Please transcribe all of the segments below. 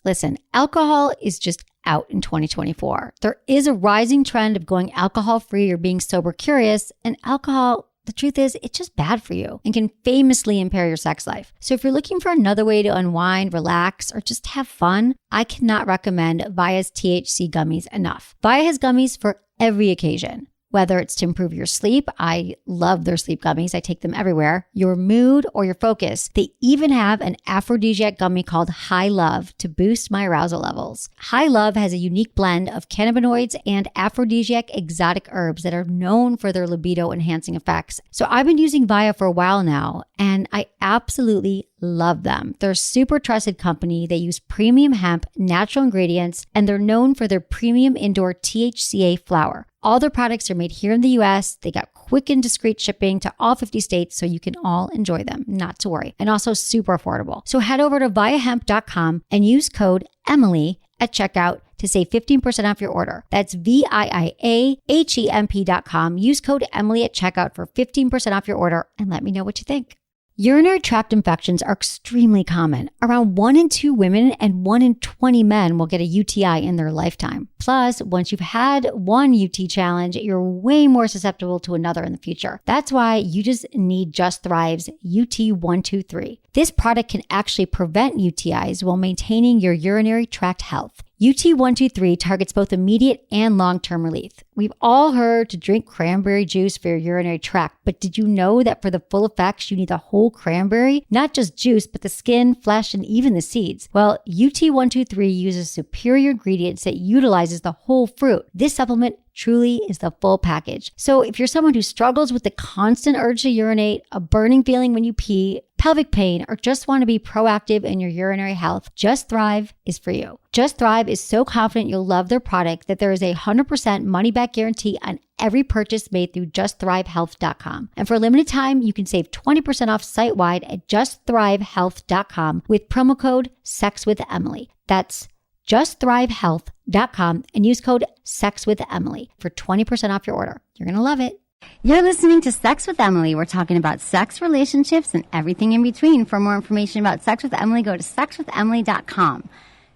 Listen, alcohol is just out in 2024. There is a rising trend of going alcohol-free or being sober curious, and alcohol, the truth is, it's just bad for you and can famously impair your sex life. So if you're looking for another way to unwind, relax, or just have fun, I cannot recommend Via's THC gummies enough. Via has gummies for every occasion. Whether it's to improve your sleep, I love their sleep gummies. I take them everywhere. Your mood or your focus. They even have an aphrodisiac gummy called High Love to boost my arousal levels. High Love has a unique blend of cannabinoids and aphrodisiac exotic herbs that are known for their libido enhancing effects. So I've been using Via for a while now, and I absolutely love them. They're a super trusted company. They use premium hemp, natural ingredients, and they're known for their premium indoor THCA flower. All their products are made here in the US. They got quick and discreet shipping to all 50 states, so you can all enjoy them, not to worry. And also super affordable. So head over to viahemp.com and use code Emily at checkout to save 15% off your order. That's VIIAHEMP.com. Use code Emily at checkout for 15% off your order and let me know what you think. Urinary tract infections are extremely common. Around 1 in 2 women and 1 in 20 men will get a UTI in their lifetime. Plus, once you've had one UT challenge, you're way more susceptible to another in the future. That's why you just need Just Thrive's UT123. This product can actually prevent UTIs while maintaining your urinary tract health. UT123 targets both immediate and long-term relief. We've all heard to drink cranberry juice for your urinary tract, but did you know that for the full effects, you need the whole cranberry? Not just juice, but the skin, flesh, and even the seeds. Well, UT123 uses superior ingredients that utilizes the whole fruit. This supplement truly is the full package. So if you're someone who struggles with the constant urge to urinate, a burning feeling when you pee, pelvic pain, or just want to be proactive in your urinary health, Just Thrive is for you. Just Thrive is so confident you'll love their product that there is a 100% money-back guarantee on every purchase made through justthrivehealth.com. And for a limited time, you can save 20% off site-wide at justthrivehealth.com with promo code SEXWithEmily. That's justthrivehealth.com and use code SEXWithEmily for 20% off your order. You're going to love it. You're listening to Sex with Emily. We're talking about sex, relationships, and everything in between. For more information about Sex with Emily, go to sexwithemily.com.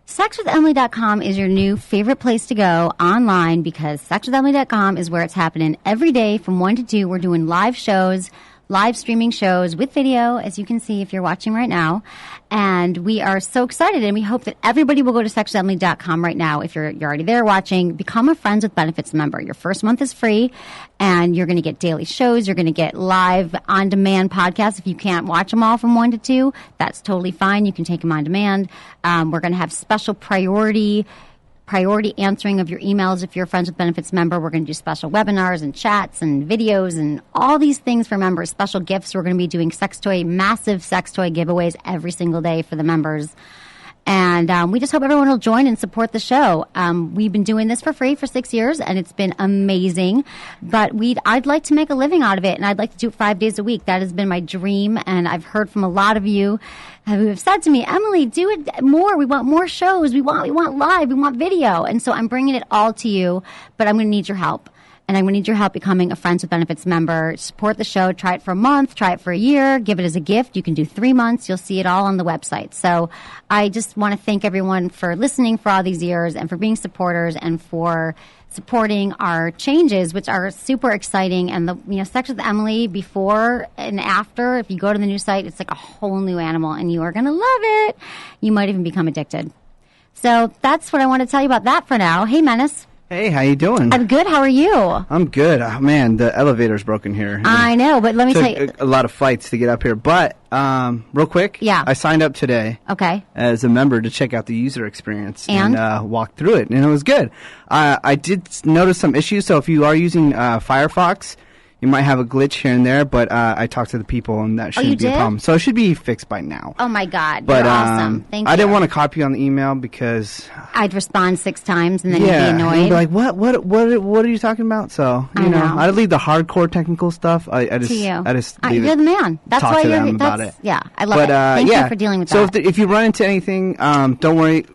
Sexwithemily.com is your new favorite place to go online because sexwithemily.com is where it's happening every day from 1 to 2. We're doing live shows, live streaming shows with video, as you can see if you're watching right now. And we are so excited, and we hope that everybody will go to sexwithemily.com right now. If you're already there watching, become a Friends with Benefits member. Your first month is free, and you're going to get daily shows. You're going to get live on-demand podcasts. If you can't watch them all from 1 to 2, that's totally fine. You can take them on demand. We're going to have special priority answering of your emails. If you're a Friends with Benefits member, we're going to do special webinars and chats and videos and all these things for members, special gifts. We're going to be doing massive sex toy giveaways every single day for the members. And we just hope everyone will join and support the show. We've been doing this for free for 6 years, and it's been amazing. But I'd like to make a living out of it, and I'd like to do it 5 days a week. That has been my dream, and I've heard from a lot of you who have said to me, Emily, do it more. We want more shows. We want live. We want video. And so I'm bringing it all to you, but I'm going to need your help. And I'm going to need your help becoming a Friends with Benefits member. Support the show. Try it for a month. Try it for a year. Give it as a gift. You can do 3 months. You'll see it all on the website. So I just want to thank everyone for listening for all these years and for being supporters and for supporting our changes, which are super exciting. And Sex with Emily before and after, if you go to the new site, it's like a whole new animal, and you are going to love it. You might even become addicted. So that's what I want to tell you about that for now. Hey, Menace. Hey, how you doing? I'm good. How are you? I'm good. Oh, man, the elevator's broken here. I know, but let me tell you. A lot of fights to get up here. But real quick, yeah. I signed up today as a member to check out the user experience and walk through it, and it was good. I did notice some issues, so if you are using Firefox, you might have a glitch here and there, but I talked to the people, and that shouldn't be a problem. So it should be fixed by now. Oh, my God. You're awesome. Thank you. I didn't want to copy on the email because I'd respond 6 times, and then you'd be annoyed. You'd be like, what are you talking about? So, you know, I'd leave the hardcore technical stuff. I just leave you're the man. That's talk why to you're them about it. Yeah, I love it. Thank you for dealing with that. So if you run into anything, don't worry.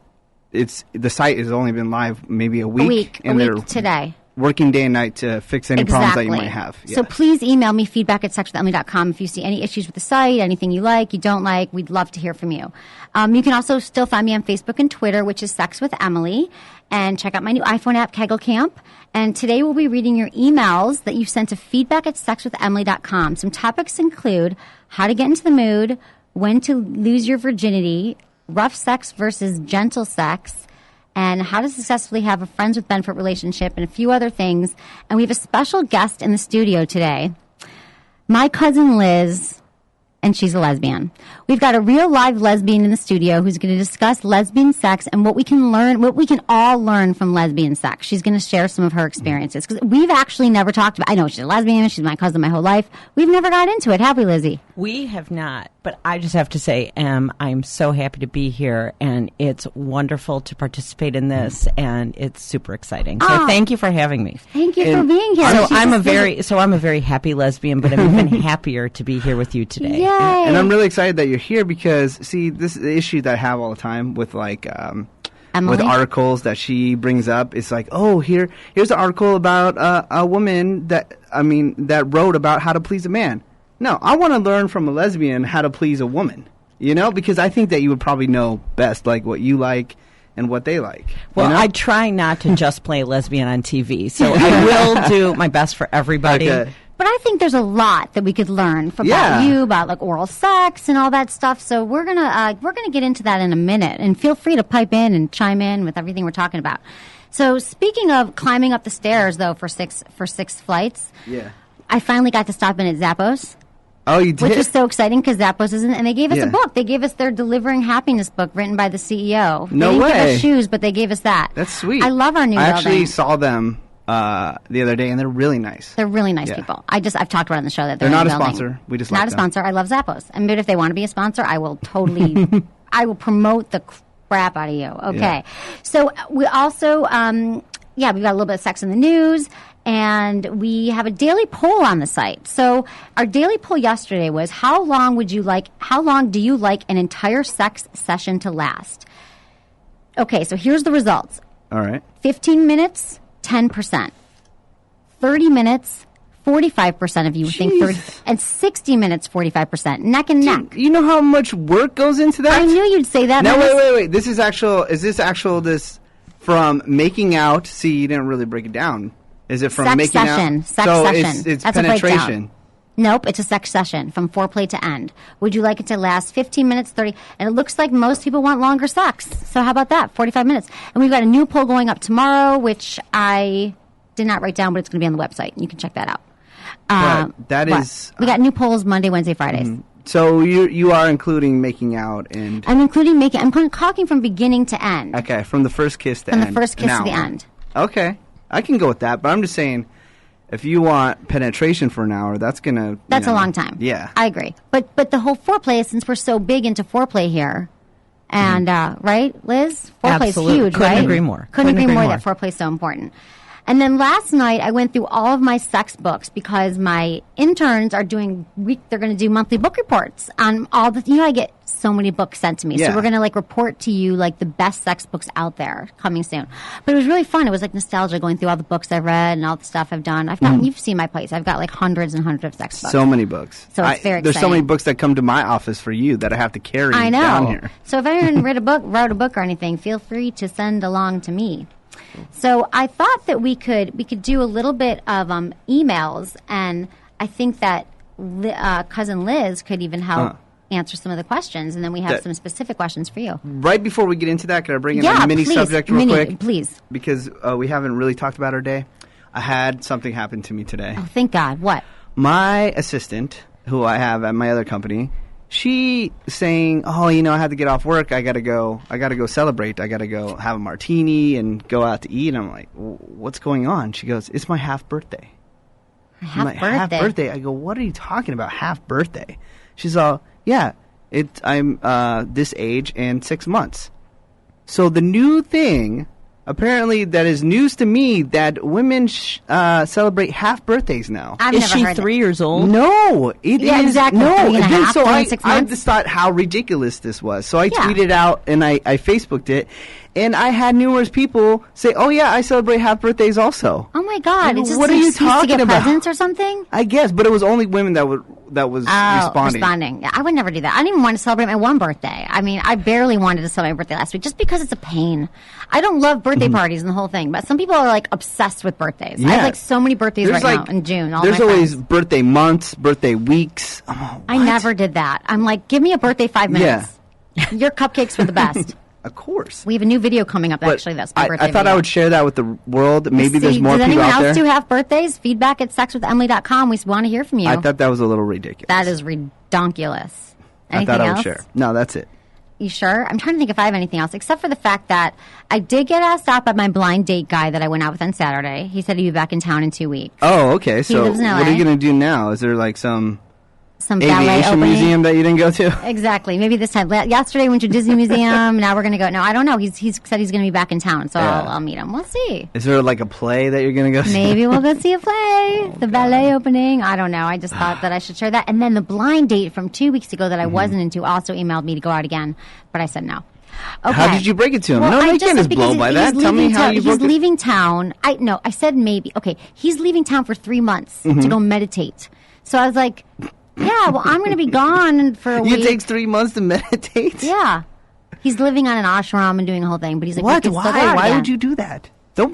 The site has only been live maybe a week. A week today. working day and night to fix any problems that you might have. Yeah. So please email me feedback@sexwithemily.com if you see any issues with the site, anything you like, you don't like. We'd love to hear from you. You can also still find me on Facebook and Twitter, which is Sex with Emily, and check out my new iPhone app, Kegel Camp. And today we'll be reading your emails that you've sent to feedback@sexwithemily.com. Some topics include how to get into the mood, when to lose your virginity, rough sex versus gentle sex, and how to successfully have a friends with benefit relationship, and a few other things. And we have a special guest in the studio today, my cousin Liz, and she's a lesbian. We've got a real live lesbian in the studio who's going to discuss lesbian sex and what we can learn, what we can all learn from lesbian sex. She's going to share some of her experiences because we've actually never talked about. I know she's a lesbian; she's my cousin my whole life. We've never got into it, have we, Lizzie? We have not, but I just have to say, I'm so happy to be here, and it's wonderful to participate in this, and it's super exciting. So thank you for having me. Thank you for being here. So I'm a very happy lesbian, but I'm even happier to be here with you today. Yay. And I'm really excited that you're here because, see, this is the issue that I have all the time with like with articles that she brings up. It's like, oh, here's an article about a woman that wrote about how to please a man. No, I want to learn from a lesbian how to please a woman, because I think that you would probably know best, like, what you like and what they like. Well, I try not to just play lesbian on TV, so I will do my best for everybody. Okay. But I think there's a lot that we could learn from about you, about like oral sex and all that stuff. So we're gonna get into that in a minute, and feel free to pipe in and chime in with everything we're talking about. So speaking of climbing up the stairs, though, for six flights, I finally got to stop in at Zappos. Oh, you did? Which was so exciting because Zappos isn't, and they gave us a book. They gave us their Delivering Happiness book written by the CEO. No they didn't way. give us shoes, but they gave us that. That's sweet. I love our new building. I actually saw them the other day, and they're really nice. They're really nice people. I've talked about it on the show that they're not a building. sponsor. We just not like a them. sponsor. I love Zappos. And but if they want to be a sponsor, I will totally. I will promote the crap out of you. Okay. Yeah. So we also, we've got a little bit of sex in the news. And we have a daily poll on the site. So our daily poll yesterday was, how long do you like an entire sex session to last? Okay, so here's the results. All right. 15 minutes, 10%. 30 minutes, 45% of you think 30. And 60 minutes, 45%. Neck and neck. You know how much work goes into that? I knew you'd say that. No, wait. Is this from making out? See, you didn't really break it down. Is it from sex making session, out? Sex so session. It's That's penetration. Nope, it's a sex session from foreplay to end. Would you like it to last 15 minutes, 30? And it looks like most people want longer sex. So how about that? 45 minutes. And we've got a new poll going up tomorrow, which I did not write down, but it's going to be on the website. You can check that out. We got new polls Monday, Wednesday, Fridays. Mm-hmm. So you are including making out and... I'm including I'm talking from beginning to end. Okay, from the first kiss to end. From the first kiss to the end. Okay. I can go with that, but I'm just saying, if you want penetration for an hour, that's gonna... That's a long time. Yeah. I agree. But the whole foreplay, since we're so big into foreplay here, and, right, Liz? Foreplay is huge, right? Couldn't agree more. Couldn't agree more that foreplay is so important. And then last night, I went through all of my sex books because my interns are they're going to do monthly book reports on all the, I get so many books sent to me. Yeah. So we're going to report to you the best sex books out there coming soon. But it was really fun. It was nostalgia going through all the books I've read and all the stuff I've done. You've seen my place. I've got hundreds and hundreds of sex books. So many books. So it's very exciting. There's so many books that come to my office for you that I have to carry down here. So if anyone wrote a book or anything, feel free to send along to me. So I thought that we could do a little bit of emails, and I think that cousin Liz could even help answer some of the questions, and then we have some specific questions for you. Right before we get into that, can I bring in a mini subject real quick? Please. Because we haven't really talked about our day. I had something happen to me today. Oh, thank God. What? My assistant, who I have at my other company, she saying, I had to get off work. I gotta go celebrate. I gotta go have a martini and go out to eat. And I'm like, what's going on? She goes, it's my half birthday. Half birthday. I go, what are you talking about? Half birthday? She's all, yeah, I'm this age and 6 months. So the new thing, apparently that is news to me, that women celebrate half birthdays now. Is she 3 years old? No, it is. Exactly. No, 3.5, so 6 months. I just thought how ridiculous this was. So I tweeted out and I Facebooked it. And I had numerous people say, "Oh yeah, I celebrate half birthdays also." Oh my God! Like, it's just what are an you excuse talking to get about? presents or something. I guess, but it was only women that was responding. Yeah, I would never do that. I didn't even want to celebrate my one birthday. I mean, I barely wanted to celebrate my birthday last week just because it's a pain. I don't love birthday parties and the whole thing, but some people are like obsessed with birthdays. I have like so many birthdays now in June. There's always birthday months, birthday weeks. I never did that. I'm like, give me a birthday 5 minutes. Yeah. Your cupcakes were the best. Of course. We have a new video coming up, actually. That's my birthday I thought video. I would share that with the world. Maybe there's more people out there. Does anyone else do have birthdays? Feedback at sexwithemily.com. We want to hear from you. I thought that was a little ridiculous. That is redonkulous. I thought I would share. No, that's it. You sure? I'm trying to think if I have anything else, except for the fact that I did get asked out by my blind date guy that I went out with on Saturday. He said he'd be back in town in 2 weeks. Oh, okay. So lives in LA. What are you going to do now? Is there like some ballet aviation opening museum that you didn't go to? Exactly. Maybe this time. Yesterday we went to Disney Museum. Now we're going to go. No, I don't know. He's said he's going to be back in town, so I'll meet him. We'll see. Is there like a play that you're going to go see? Maybe we'll go see a play. The ballet opening. I don't know. I just thought that I should share that. And then the blind date from 2 weeks ago that I wasn't into also emailed me to go out again, but I said no. Okay. How did you break it to him? Well, no, you can't just blow by that. Tell me how you broke it. He's leaving town. I said maybe. Okay, he's leaving town for 3 months to go meditate. So I was like, yeah, well, I'm going to be gone for a week. It takes 3 months to meditate? Yeah. He's living on an ashram and doing the whole thing, but he's like, what? Why would you do that? How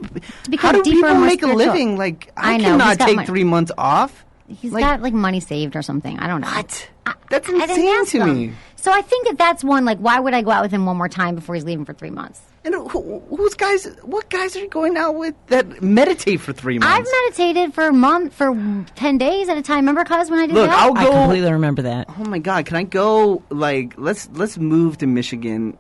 do people make a living? Like, I cannot take 3 months off. He's got like money saved or something. I don't know. What? That's insane to me. So I think that's one, like, why would I go out with him one more time before he's leaving for 3 months? And what guys are you going out with that meditate for 3 months? I've meditated for 10 days at a time. Remember, cuz, when I did that? I completely remember that. Oh my God, can I go, like, let's move to Michigan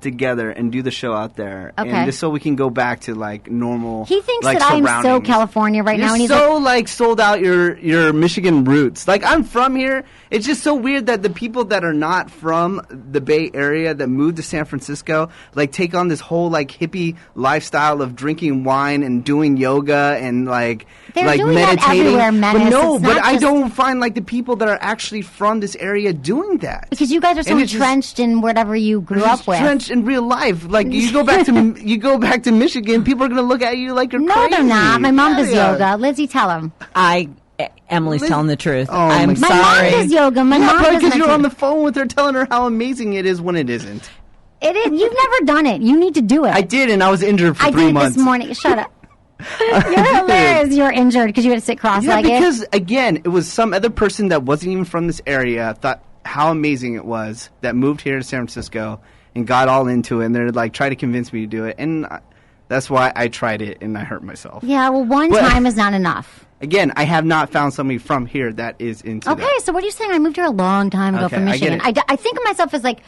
together and do the show out there, and just so we can go back to like normal. He thinks like, that I'm so California right now, and he's so like sold out your Michigan roots. Like, I'm from here. It's just so weird that the people that are not from the Bay Area that moved to San Francisco like take on this whole like hippie lifestyle of drinking wine and doing yoga and like doing meditating. That everywhere, Menace. But I don't find like the people that are actually from this area doing that, because you guys are so entrenched in whatever you grew up with. Entrenched in real life. Like, you go back to Michigan, people are going to look at you like you're crazy. No, they're not. My mom does yoga. Lizzie, tell them. Emily's telling the truth. Oh, I'm sorry. My mom does yoga. My mom does because you're on the phone with her telling her how amazing it is when it isn't. It is. You've never done it. You need to do it. I did, and I was injured for 3 months. I did this morning. Shut up. You're hilarious. You're injured because you had to sit cross-legged. Yeah, because, again, it was some other person that wasn't even from this area thought how amazing it was that moved here to San Francisco and got all into it, and they're like trying to convince me to do it, and that's why I tried it and I hurt myself. Yeah, well, one time is not enough. Again, I have not found somebody from here that is into that. Okay, so what are you saying? I moved here a long time ago from Michigan. I think of myself as like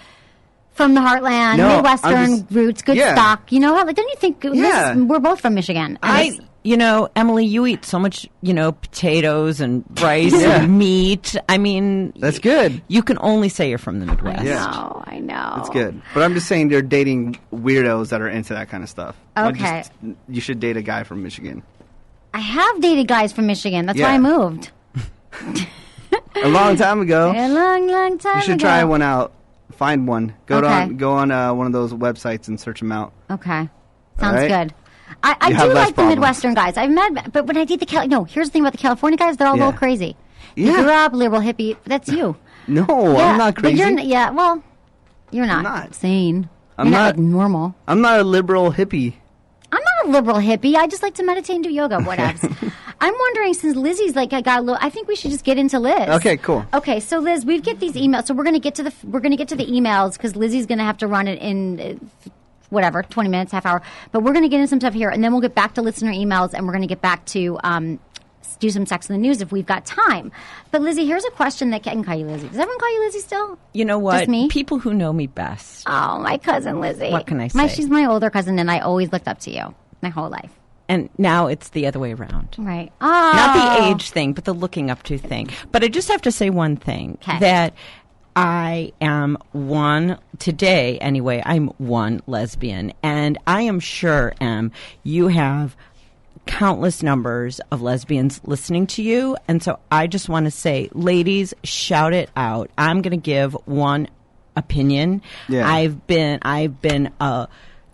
from the heartland, Midwestern roots, good stock. You know, like, don't you think we're both from Michigan? Emily, you eat so much, potatoes and rice and meat. I mean, that's good. You can only say you're from the Midwest. I know. That's good. But I'm just saying, they're dating weirdos that are into that kind of stuff. Okay. You should date a guy from Michigan. I have dated guys from Michigan. That's why I moved. A long time ago. A long time ago. You should try one out. Find one. Go on one of those websites and search them out. Okay. Sounds good. I do like the Midwestern guys. I've met, but when I date here's the thing about the California guys, they're all a little crazy. Yeah. You grew up liberal hippie. That's you. No, I'm not crazy. You're not. I'm not sane. You're not like normal. I'm not a liberal hippie. I'm not a liberal hippie. I just like to meditate and do yoga. Whatevs. I'm wondering, since Lizzie's like, I think we should just get into Liz. Okay, cool. Okay, so Liz, we get these emails. So we're gonna get to the emails because Lizzie's gonna have to run it in 20 minutes, half hour. But we're gonna get into some stuff here, and then we'll get back to listener emails, and we're gonna get back to do some sex in the news if we've got time. But Lizzie, here's a question that can call you Lizzie. Does everyone call you Lizzie still? You know what? Just me? People who know me best. Oh, my cousin Lizzie. What can I say? She's my older cousin, and I always looked up to you my whole life. And now it's the other way around. Right. Oh. Not the age thing, but the looking up to thing. But I just have to say one thing. Okay. That I am today anyway, I'm one lesbian. And I am sure, you have countless numbers of lesbians listening to you. And so I just want to say, ladies, shout it out. I'm going to give one opinion. Yeah. I've been a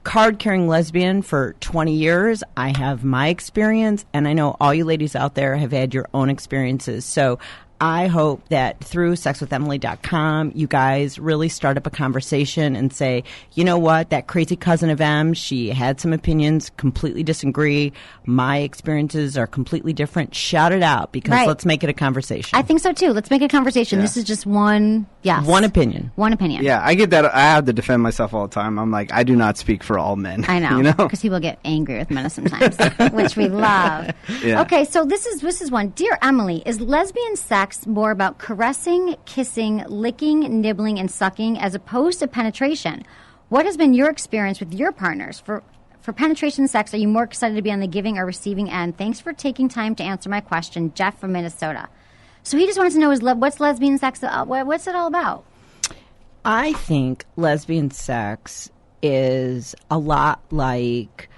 card-carrying lesbian for 20 years. I have my experience, and I know all you ladies out there have had your own experiences. So I hope that through sexwithemily.com, you guys really start up a conversation and say, you know what, that crazy cousin of M, she had some opinions, completely disagree. My experiences are completely different. Shout it out, because let's make it a conversation. I think so too. Let's make it a conversation. This is just one opinion. One opinion. Yeah, I get that. I have to defend myself all the time. I'm like, I do not speak for all men. I know. You know? Because people get angry with men sometimes, which we love. Yeah. Okay, so this is one. Dear Emily, is lesbian sex more about caressing, kissing, licking, nibbling, and sucking as opposed to penetration? What has been your experience with your partners? For penetration sex, are you more excited to be on the giving or receiving end? Thanks for taking time to answer my question. Jeff from Minnesota. So he just wants to know, what's lesbian sex? What's it all about? I think lesbian sex is a lot like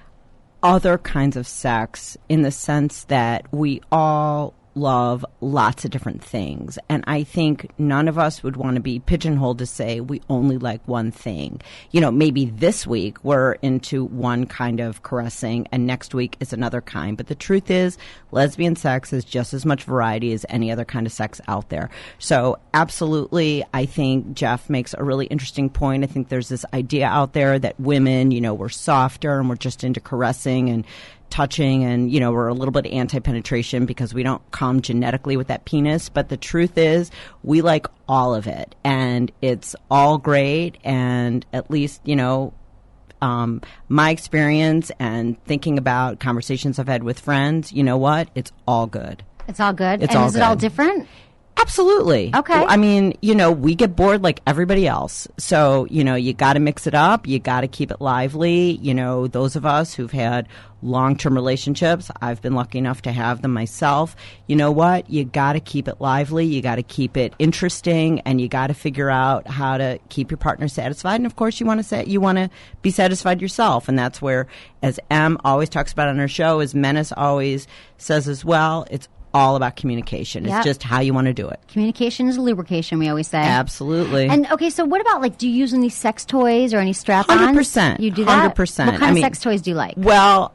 other kinds of sex in the sense that we all love lots of different things. And I think none of us would want to be pigeonholed to say we only like one thing. You know, maybe this week we're into one kind of caressing and next week is another kind. But the truth is, lesbian sex is just as much variety as any other kind of sex out there. So absolutely, I think Jeff makes a really interesting point. I think there's this idea out there that women, you know, we're softer and we're just into caressing and touching, and you know, we're a little bit anti-penetration because we don't come genetically with that penis. But the truth is, we like all of it, and it's all great. And at least, you know, my experience and thinking about conversations I've had with friends, you know what, it's all good. It's all good. It's and all is good. It all different? Absolutely. Okay. I mean, you know, we get bored like everybody else. So, you know, you got to mix it up. You got to keep it lively. You know, those of us who've had long-term relationships, I've been lucky enough to have them myself. You know what? You got to keep it lively. You got to keep it interesting, and you got to figure out how to keep your partner satisfied. And of course, you want to be satisfied yourself. And that's where, as Em always talks about on her show, as Menace always says as well, it's all about communication. It's just how you want to do it. Communication is lubrication, we always say. Absolutely. And okay, so what about, like, do you use any sex toys or any strap-ons? 100%. You do that? 100%. What kind of sex toys do you like? Well,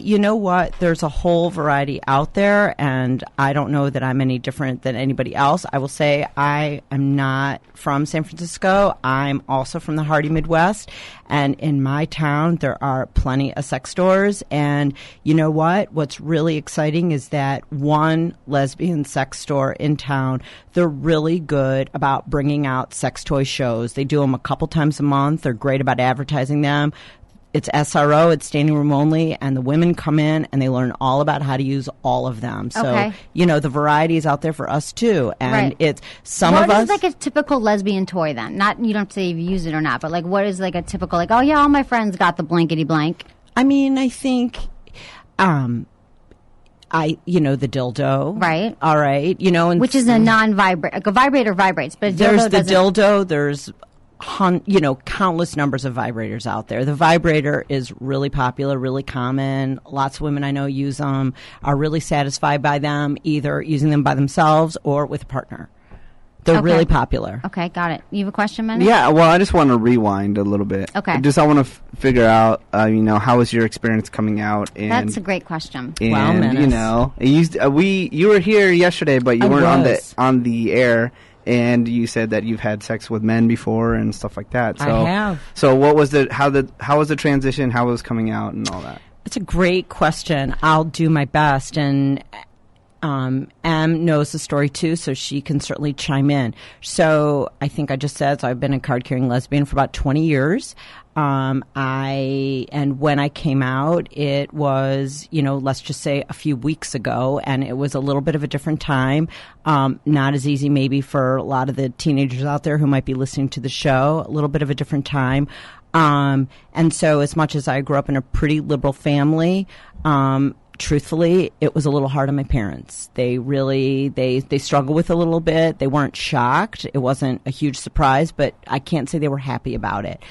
you know what? There's a whole variety out there, and I don't know that I'm any different than anybody else. I will say I am not from San Francisco. I'm also from the hearty Midwest. And in my town, there are plenty of sex stores. And you know what? What's really exciting is that one lesbian sex store in town, they're really good about bringing out sex toy shows. They do them a couple times a month. They're great about advertising them. It's SRO, it's standing room only, and the women come in and they learn all about how to use all of them. So, you know, the variety is out there for us too. And it's some of us. What is like a typical lesbian toy then? Not, you don't have to say if you use it or not, but like what is like a typical, like, oh yeah, all my friends got the blankety blank. I mean, I think, you know, the dildo. Right. All right. You know, and which is a non-vibrate, like a vibrator vibrates, but a dildo there's the doesn't. dildo, there's countless numbers of vibrators out there. The vibrator is really popular, really common. Lots of women I know use them, are really satisfied by them, either using them by themselves or with a partner. They're really popular. Okay, got it. You have a question, man? Yeah, well, I just want to rewind a little bit. Okay. I want to figure out, you know, how was your experience coming out? And, that's a great question. And, wow, Menace. You know, you were here yesterday, but you weren't on the air. And you said that you've had sex with men before and stuff like that. So, I have. So what was how was the transition? How was coming out and all that? It's a great question. I'll do my best. And Em knows the story too, so she can certainly chime in. So I think I just said, so I've been a card-carrying lesbian for about 20 years. And when I came out, it was, you know, let's just say a few weeks ago, and it was a little bit of a different time. Not as easy maybe for a lot of the teenagers out there who might be listening to the show, a little bit of a different time. And so as much as I grew up in a pretty liberal family, truthfully, it was a little hard on my parents. They really, they struggled with it a little bit. They weren't shocked. It wasn't a huge surprise, but I can't say they were happy about it.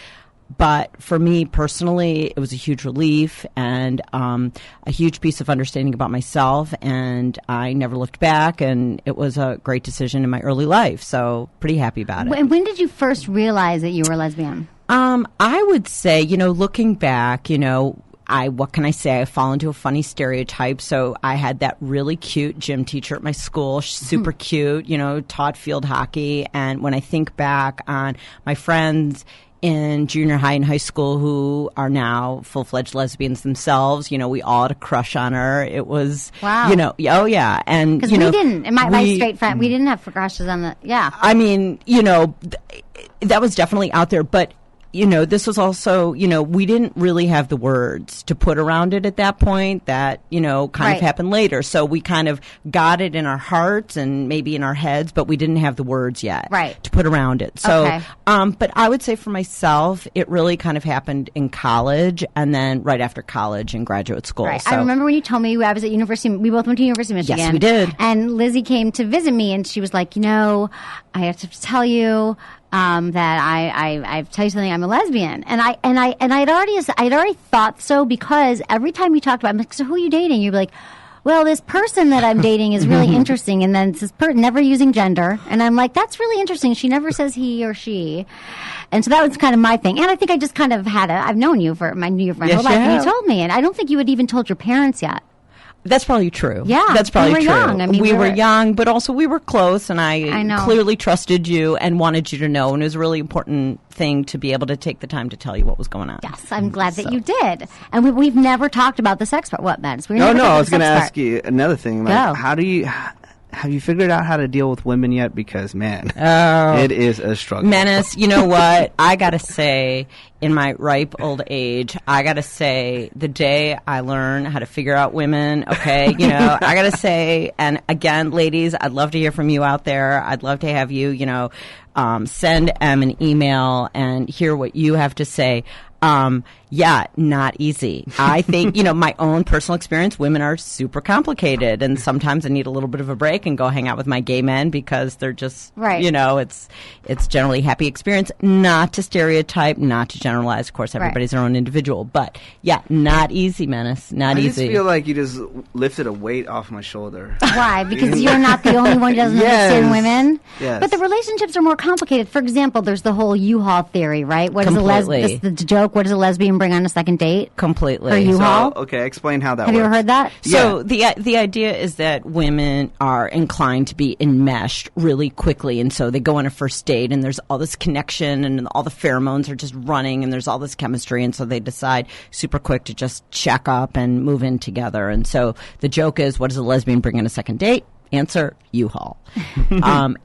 But for me personally, it was a huge relief and a huge piece of understanding about myself, and I never looked back, and it was a great decision in my early life, so pretty happy about it. And when did you first realize that you were lesbian? I would say, looking back, what can I say? I fall into a funny stereotype. So I had that really cute gym teacher at my school, super cute, taught field hockey. And when I think back on my friends in junior high and high school who are now full-fledged lesbians themselves, we all had a crush on her. It was, wow. Oh yeah. And, because we didn't, and my straight friend, we didn't have crushes on I mean, that was definitely out there, but this was also, we didn't really have the words to put around it at that point. That, kind of happened later. So we kind of got it in our hearts and maybe in our heads, but we didn't have the words yet to put around it. So, but I would say for myself, it really kind of happened in college and then right after college and graduate school. Right. So, I remember when you told me I was at University, we both went to University of Michigan. Yes, we did. And Lizzie came to visit me and she was like, I have to tell you, that I tell you something, I'm a lesbian, and I'd already thought so, because every time you talked about, I'm like, so who are you dating? You'd be like, well, this person that I'm dating is really interesting, and then this person never using gender, and I'm like, that's really interesting. She never says he or she, and so that was kind of my thing. And I think I just kind of I've known you for my whole life, and you told me, and I don't think you had even told your parents yet. That's probably true. Yeah, that's probably true. Young. I mean, we were young, but also we were close, and I clearly trusted you and wanted you to know, and it was a really important thing to be able to take the time to tell you what was going on. Yes, I'm glad that you did. And we've never talked about the sex part. What, Mads? No, I was going to ask you another thing. Like, have you figured out how to deal with women yet? Because, man, it is a struggle. Menace, you know what? I got to say, in my ripe old age, I got to say, the day I learn how to figure out women, okay, I got to say, and again, ladies, I'd love to hear from you out there. I'd love to have you, send Em an email and hear what you have to say. Not easy. I think, my own personal experience, women are super complicated, and sometimes I need a little bit of a break and go hang out with my gay men because they're just, it's generally a happy experience. Not to stereotype, not to generalize. Of course, everybody's their own individual, but not easy, Menace. Not easy. I just feel like you just lifted a weight off my shoulder. Why? Because you're not the only one who doesn't understand women? Yes. But the relationships are more complicated. For example, there's the whole U-Haul theory, right? What is the joke? What does a lesbian bring on a second date? Completely. Or U-Haul? So, okay, explain how that Have works. you ever heard that? So the idea is that women are inclined to be enmeshed really quickly, and so they go on a first date, and there's all this connection, and all the pheromones are just running, and there's all this chemistry, and so they decide super quick to just check up and move in together. And so the joke is, what does a lesbian bring on a second date? Answer, U-Haul.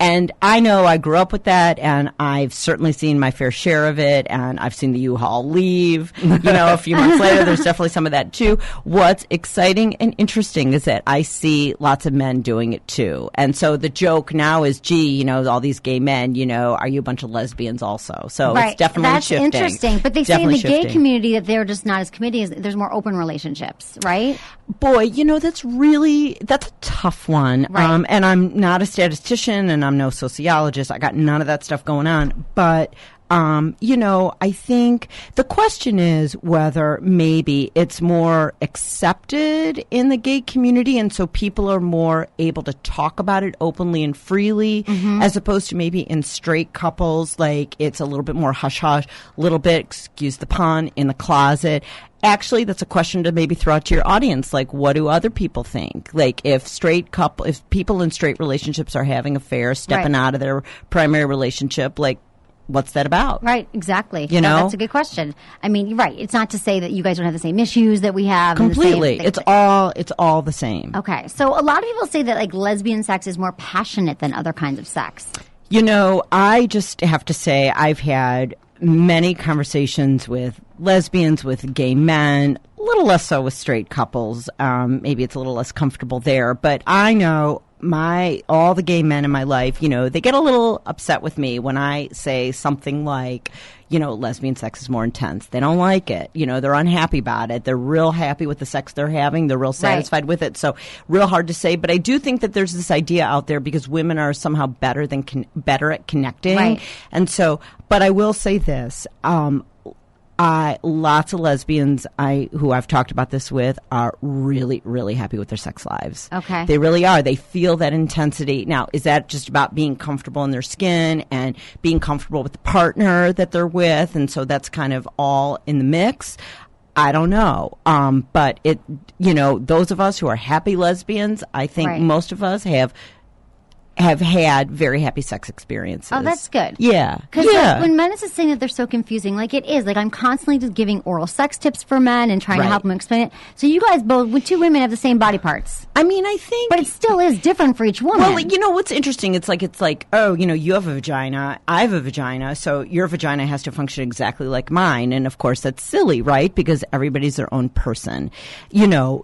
And I know I grew up with that, and I've certainly seen my fair share of it, and I've seen the U-Haul leave. A few months later, there's definitely some of that too. What's exciting and interesting is that I see lots of men doing it too. And so the joke now is, gee, all these gay men, are you a bunch of lesbians also? So it's definitely shifting. That's interesting. But they say in the gay community that they're just not as committed. There's more open relationships, right? Boy, that's a tough one. Right. And I'm not a statistician, and I'm no sociologist. I got none of that stuff going on. But, I think the question is whether maybe it's more accepted in the gay community, and so people are more able to talk about it openly and freely, as opposed to maybe in straight couples, like it's a little bit more hush-hush, a little bit, excuse the pun, in the closet. Actually, that's a question to maybe throw out to your audience. Like, what do other people think? Like, if people in straight relationships are having affairs, stepping out of their primary relationship, like, what's that about? Right, exactly. That's a good question. I mean, right. It's not to say that you guys don't have the same issues that we have. Completely. It's all the same. Okay. So a lot of people say that like lesbian sex is more passionate than other kinds of sex. I just have to say I've had many conversations with lesbians, with gay men, a little less so with straight couples. Maybe it's a little less comfortable there, but I know all the gay men in my life, they get a little upset with me when I say something like, lesbian sex is more intense. They don't like it. They're unhappy about it. They're real happy with the sex they're having. They're real satisfied with it. So real hard to say. But I do think that there's this idea out there because women are somehow better at connecting. Right. And so, but I will say this, Lots of lesbians who I've talked about this with are really, really happy with their sex lives. Okay. They really are. They feel that intensity. Now, is that just about being comfortable in their skin and being comfortable with the partner that they're with? And so that's kind of all in the mix. I don't know. But those of us who are happy lesbians, I think most of us have had very happy sex experiences. Oh, that's good. Yeah. Because when Menace is saying that they're so confusing, like it is. Like I'm constantly just giving oral sex tips for men and trying to help them explain it. So you guys both, with two women, have the same body parts. I mean, I think... But it still is different for each woman. Well, you know what's interesting? It's like, oh, you have a vagina, I have a vagina, so your vagina has to function exactly like mine. And of course, that's silly, right? Because everybody's their own person.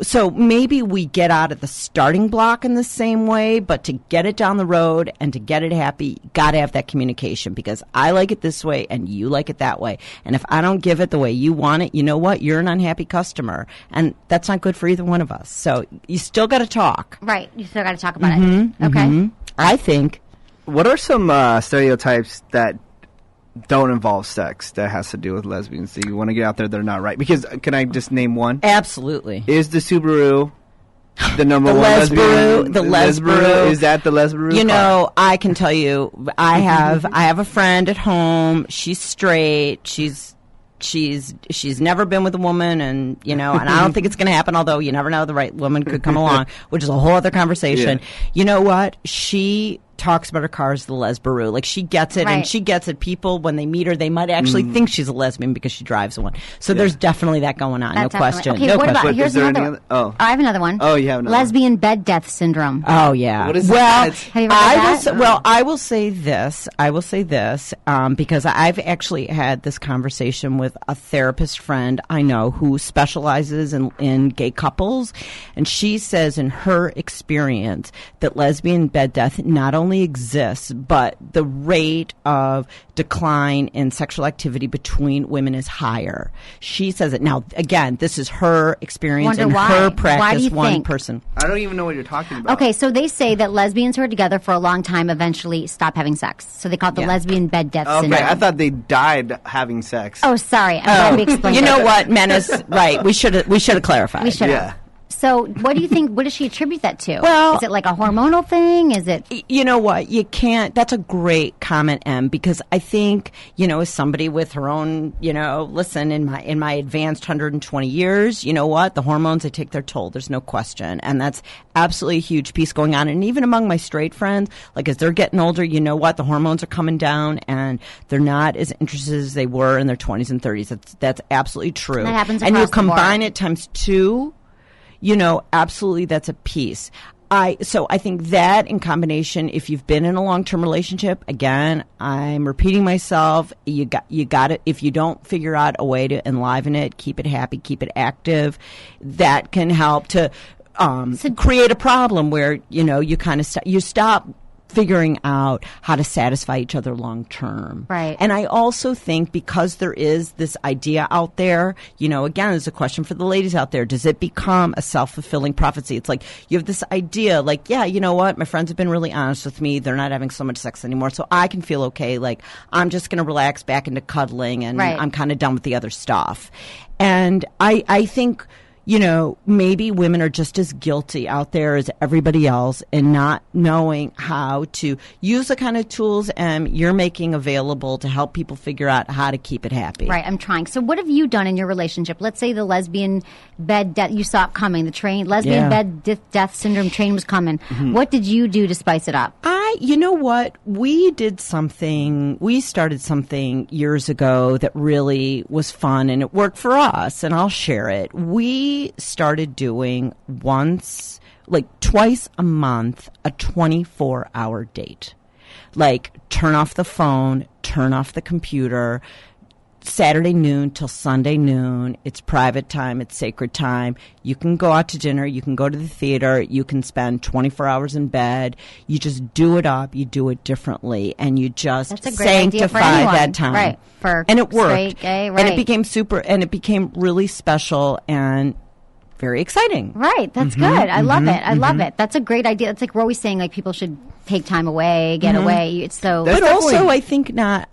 So maybe we get out at the starting block in the same way, but to get it down the road and to get it happy, got to have that communication, because I like it this way and you like it that way. And if I don't give it the way you want it, you know what? You're an unhappy customer. And that's not good for either one of us. So you still got to talk. Right. You still got to talk about it. Okay. I think. What are some stereotypes that don't involve sex that has to do with lesbians that you want to get out there that are not right? Because can I just name one? Absolutely. Is the Subaru the number one lesbian? The lesbian. Is that the lesbian car? I can tell you, I have a friend at home. She's straight. She's never been with a woman, and and I don't think it's going to happen, although you never know, the right woman could come along, which is a whole other conversation. Yeah. You know what? She talks about her car as the lesbian. Like, she gets it, and she gets it. People, when they meet her, they might actually think she's a lesbian because she drives one. So there's definitely that going on. No question. Okay, no what question. about, here's another one. Oh. I have another one. Oh, you have another lesbian bed death syndrome. Oh, yeah. What is that? Have you ever heard that? I will say this, because I've actually had this conversation with a therapist friend I know who specializes in gay couples, and she says in her experience that lesbian bed death not only exists, but the rate of decline in sexual activity between women is higher. She says it. Now, again, this is her experience and her practice. Why do you one think? Person. I don't even know what you're talking about. Okay, so they say that lesbians who are together for a long time eventually stop having sex. So they call it the lesbian bed death syndrome. Okay, I thought they died having sex. Oh, sorry. I'm glad we explained You know what, Menace? Right. We should have clarified. We should have. Yeah. So what do you think, what does she attribute that to? Well, is it like a hormonal thing? Is it? You know what? You can't. That's a great comment, Em, because I think, as somebody with her own, listen, in my advanced 120 years, you know what? The hormones, they take their toll. There's no question. And that's absolutely a huge piece going on. And even among my straight friends, like as they're getting older, you know what? The hormones are coming down and they're not as interested as they were in their 20s and 30s. That's absolutely true. That happens across and you the combine board. it times two. Absolutely, that's a piece. So I think that in combination, if you've been in a long-term relationship, again, I'm repeating myself, you got it. If you don't figure out a way to enliven it, keep it happy, keep it active, that can help to create a problem where, you kind of you stop figuring out how to satisfy each other long term. Right. And I also think because there is this idea out there, again, there's a question for the ladies out there. Does it become a self-fulfilling prophecy? It's like you have this idea like, yeah, you know what? My friends have been really honest with me. They're not having so much sex anymore. So I can feel okay. Like I'm just going to relax back into cuddling and I'm kind of done with the other stuff. And I think, maybe women are just as guilty out there as everybody else in not knowing how to use the kind of tools you're making available to help people figure out how to keep it happy. Right, I'm trying. So what have you done in your relationship? Let's say the lesbian bed death, you saw it coming, the lesbian bed death syndrome train was coming. Mm-hmm. What did you do to spice it up? You know what? We started something years ago that really was fun and it worked for us, and I'll share it. We started doing twice a month, a 24-hour date. Like, turn off the phone, turn off the computer, Saturday noon till Sunday noon. It's private time. It's sacred time. You can go out to dinner. You can go to the theater. You can spend 24 hours in bed. You just do it up. You do it differently. And you just sanctify that time. Right. And it worked. Straight, gay, right. And it became really special. And very exciting. Right. That's good. I love it. I love it. That's a great idea. That's like we're always saying, like, people should take time away, get away. It's so. But also, I think not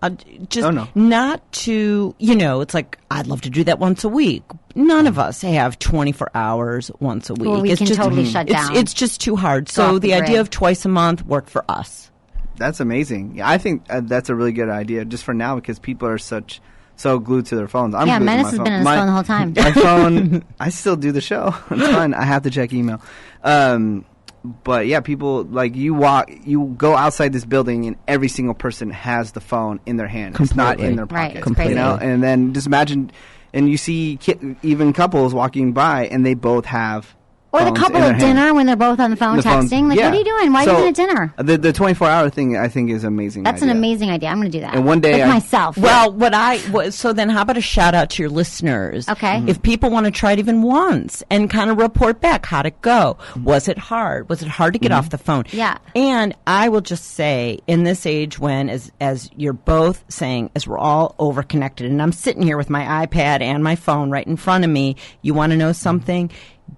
not to, it's like, I'd love to do that once a week. None of us have 24 hours once a week. Well, we can totally shut down. It's just too hard. So the idea of twice a month worked for us. That's amazing. Yeah, I think that's a really good idea just for now because people are so glued to their phones. I'm Menace has been on his phone the whole time. My phone, I still do the show. It's fine. I have to check email. But yeah, people, like, you go outside this building and every single person has the phone in their hand. Completely. It's not in their pocket. Right, it's crazy. And then just imagine, and you see even couples walking by and they both have or the couple at dinner when they're both on the phone texting. Like, what are you doing? Why are you doing at dinner? The 24-hour thing, I think, is amazing. That's an amazing idea. I'm going to do that. And one day, myself. Well, so then how about a shout out to your listeners? Okay. If people want to try it even once and kind of report back, how'd it go? Was it hard? Was it hard to get off the phone? Yeah. And I will just say, in this age when, as you're both saying, as we're all overconnected, and I'm sitting here with my iPad and my phone right in front of me, you want to know something?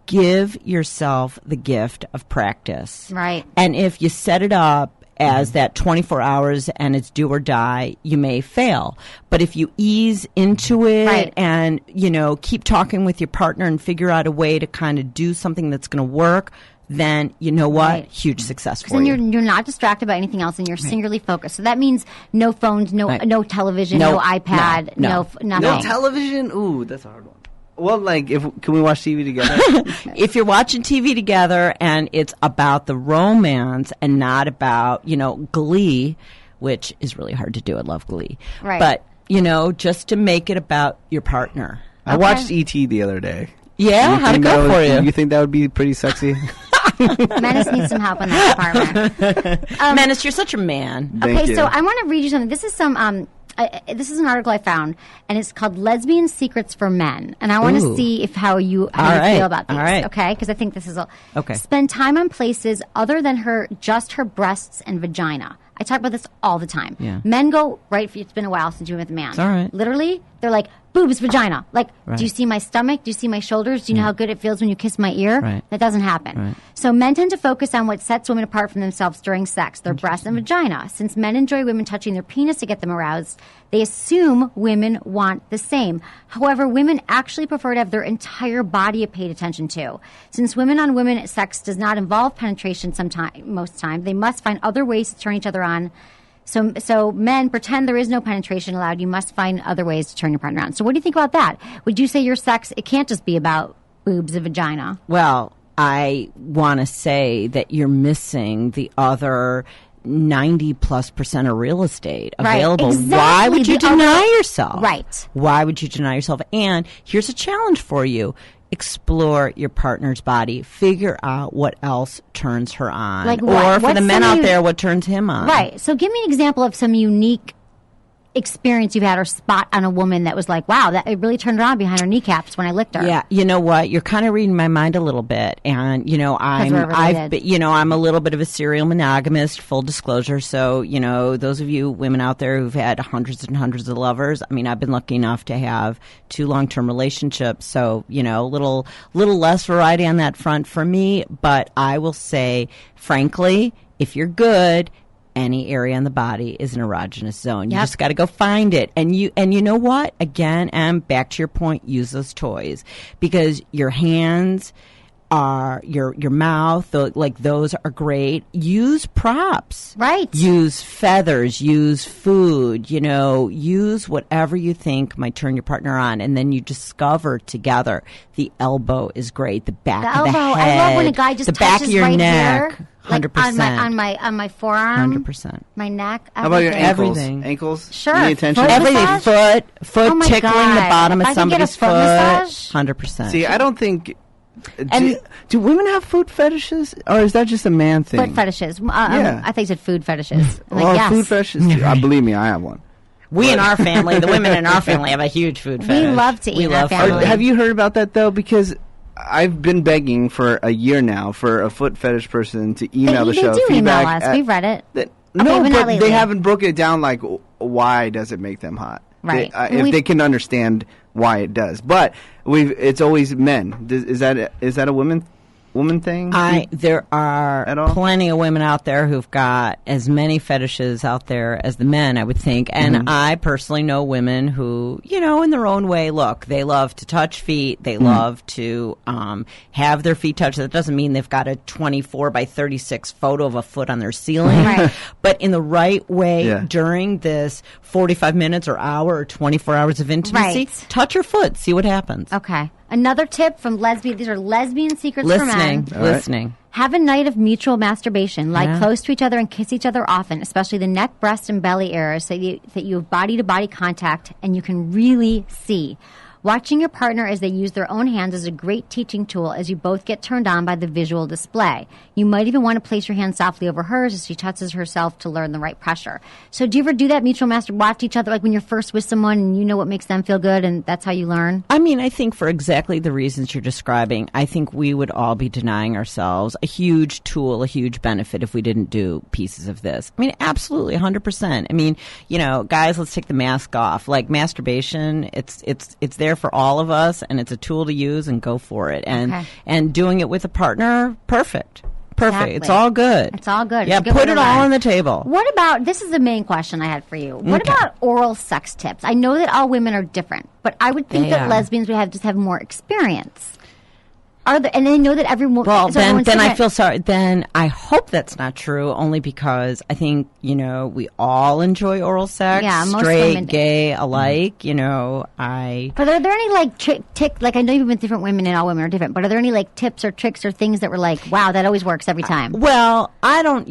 Give yourself the gift of practice. Right. And if you set it up as that 24 hours and it's do or die, you may fail. But if you ease into it and, keep talking with your partner and figure out a way to kind of do something that's going to work, then you know what? Right. Huge success for you. Then you're not distracted by anything else and you're singularly focused. So that means no phones, no television, no iPad, no nothing. No television? Ooh, that's a hard one. Well, like, can we watch TV together? If you're watching TV together and it's about the romance and not about, Glee, which is really hard to do. I love Glee. Right. But, just to make it about your partner. I watched E.T. the other day. Yeah? How'd it go for you? You think that would be pretty sexy? Menace needs some help in that department. Menace, you're such a man. Thank you. So I want to read you something. This is this is an article I found, and it's called "Lesbian Secrets for Men." And I want to see how you feel about these. Right. Okay, because I think this is okay. Spend time on places other than just her breasts and vagina. I talk about this all the time. Yeah. Men go, right, it's been a while since you were with a man. It's all right. Literally, they're like, boobs, vagina. Like, do you see my stomach? Do you see my shoulders? Do you know how good it feels when you kiss my ear? Right. That doesn't happen. Right. So men tend to focus on what sets women apart from themselves during sex, their breasts and vagina. Since men enjoy women touching their penis to get them aroused, they assume women want the same. However, women actually prefer to have their entire body paid attention to. Since women-on-women sex does not involve penetration most time, they must find other ways to turn each other on. So men pretend there is no penetration allowed. You must find other ways to turn your partner on. So what do you think about that? Would you say your sex, it can't just be about boobs and vagina? Well, I want to say that you're missing the other 90+% of real estate available. Right, exactly. Why would you deny yourself? Right. Why would you deny yourself? And here's a challenge for you. Explore your partner's body. Figure out what else turns her on. Like what? Or for the men out there, what turns him on. Right. So give me an example of some unique experience you've had or spot on a woman that was like, wow, that it really turned her on behind her kneecaps when I licked her. Yeah, you know what? You're kind of reading my mind a little bit, and I'm a little bit of a serial monogamist. Full disclosure, so those of you women out there who've had hundreds and hundreds of lovers. I mean, I've been lucky enough to have 2 long-term relationships, so a little less variety on that front for me. But I will say, frankly, if you're good, any area in the body is an erogenous zone. You just got to go find it. And you know what? Again, back to your point, use those toys. Because your hands are, your mouth, those are great. Use props. Right. Use feathers, use food, use whatever you think might turn your partner on. And then you discover together. The elbow is great. The back of the head. I love when a guy just the back of your right neck. Here. 100%. Like on my forearm. 100%. My neck. How about your ankles? Everything. Ankles? Sure. Any attention? Everything. Foot Oh tickling God. the bottom of If I somebody's could get a foot massage? 100%. See, I don't think... Do women have foot fetishes? Or is that just a man thing? Foot fetishes. I think you said food fetishes. Food fetishes too. Believe me, I have one. We in our family, the women in our family have a huge food fetish. We love to eat in our family. Have you heard about that, though? Because I've been begging for a year now for a foot fetish person to email the show. They do feedback email us. We've read it. But they haven't broken it down like why does it make them hot. Right. If they can understand why it does. But it's always men. Is that a woman thing? There are plenty of women out there who've got as many fetishes out there as the men, I would think. And I personally know women who, in their own way, look, they love to touch feet. They love to have their feet touched. That doesn't mean they've got a 24 by 36 photo of a foot on their ceiling. Right. But in the right way, during this 45 minutes or hour or 24 hours of intimacy, touch your foot, see what happens. Okay. Another tip from lesbian. These are lesbian secrets for men. Listening. Have a night of mutual masturbation. Lie close to each other and kiss each other often, especially the neck, breast, and belly areas, so that you have body-to-body contact and you can really see. Watching your partner as they use their own hands is a great teaching tool as you both get turned on by the visual display. You might even want to place your hand softly over hers as she touches herself to learn the right pressure. So do you ever do that mutual watch each other, like when you're first with someone and you know what makes them feel good and that's how you learn? I mean, I think for exactly the reasons you're describing, I think we would all be denying ourselves a huge tool, a huge benefit if we didn't do pieces of this. I mean, absolutely, 100%. I mean, guys, let's take the mask off. Like masturbation, it's there for all of us, and it's a tool to use, and go for it. And doing it with a partner, perfect. Exactly. It's all good. It's all good. Yeah, put it all on the table. What about, this is the main question I had for you. What about oral sex tips? I know that all women are different, but I would think that lesbians would just have more experience. And I know that everyone. Well, then I feel sorry. Then I hope that's not true. Only because I think we all enjoy oral sex. Yeah, most straight, women gay alike. But are there any like I know you've been with different women and all women are different. But are there any like tips or tricks or things that were like, wow, that always works every time? Well, I don't.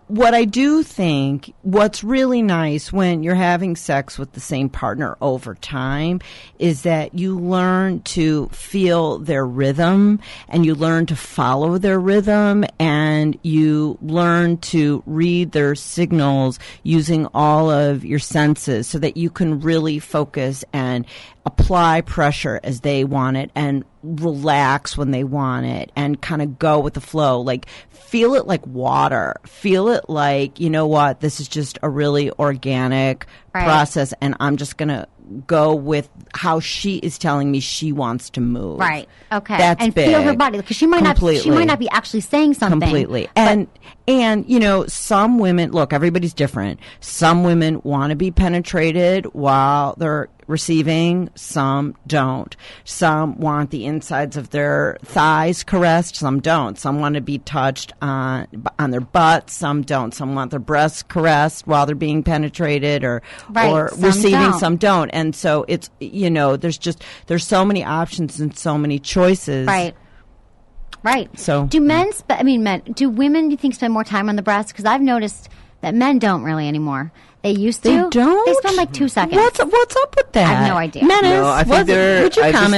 What I do think, what's really nice when you're having sex with the same partner over time is that you learn to feel their rhythm and you learn to follow their rhythm and you learn to read their signals using all of your senses so that you can really focus and apply pressure as they want it and relax when they want it and kind of go with the flow. Like, feel it like water. Feel it like, this is just a really organic process and I'm just going to go with how she is telling me she wants to move. Right. Okay. That's and big. Feel her body because she might not be actually saying something. Completely. And some women, look, everybody's different. Some women want to be penetrated while they're receiving, some don't. Some want the insides of their thighs caressed, some don't. Some want to be touched on their butts, some don't. Some want their breasts caressed while they're being penetrated or receiving, some don't. And so it's, there's so many options and so many choices. Right. So do women, do you think, spend more time on the breast? Because I've noticed that men don't really anymore. They used to. They don't? They spend like 2 seconds. What's up with that? I have no idea. No, I think they're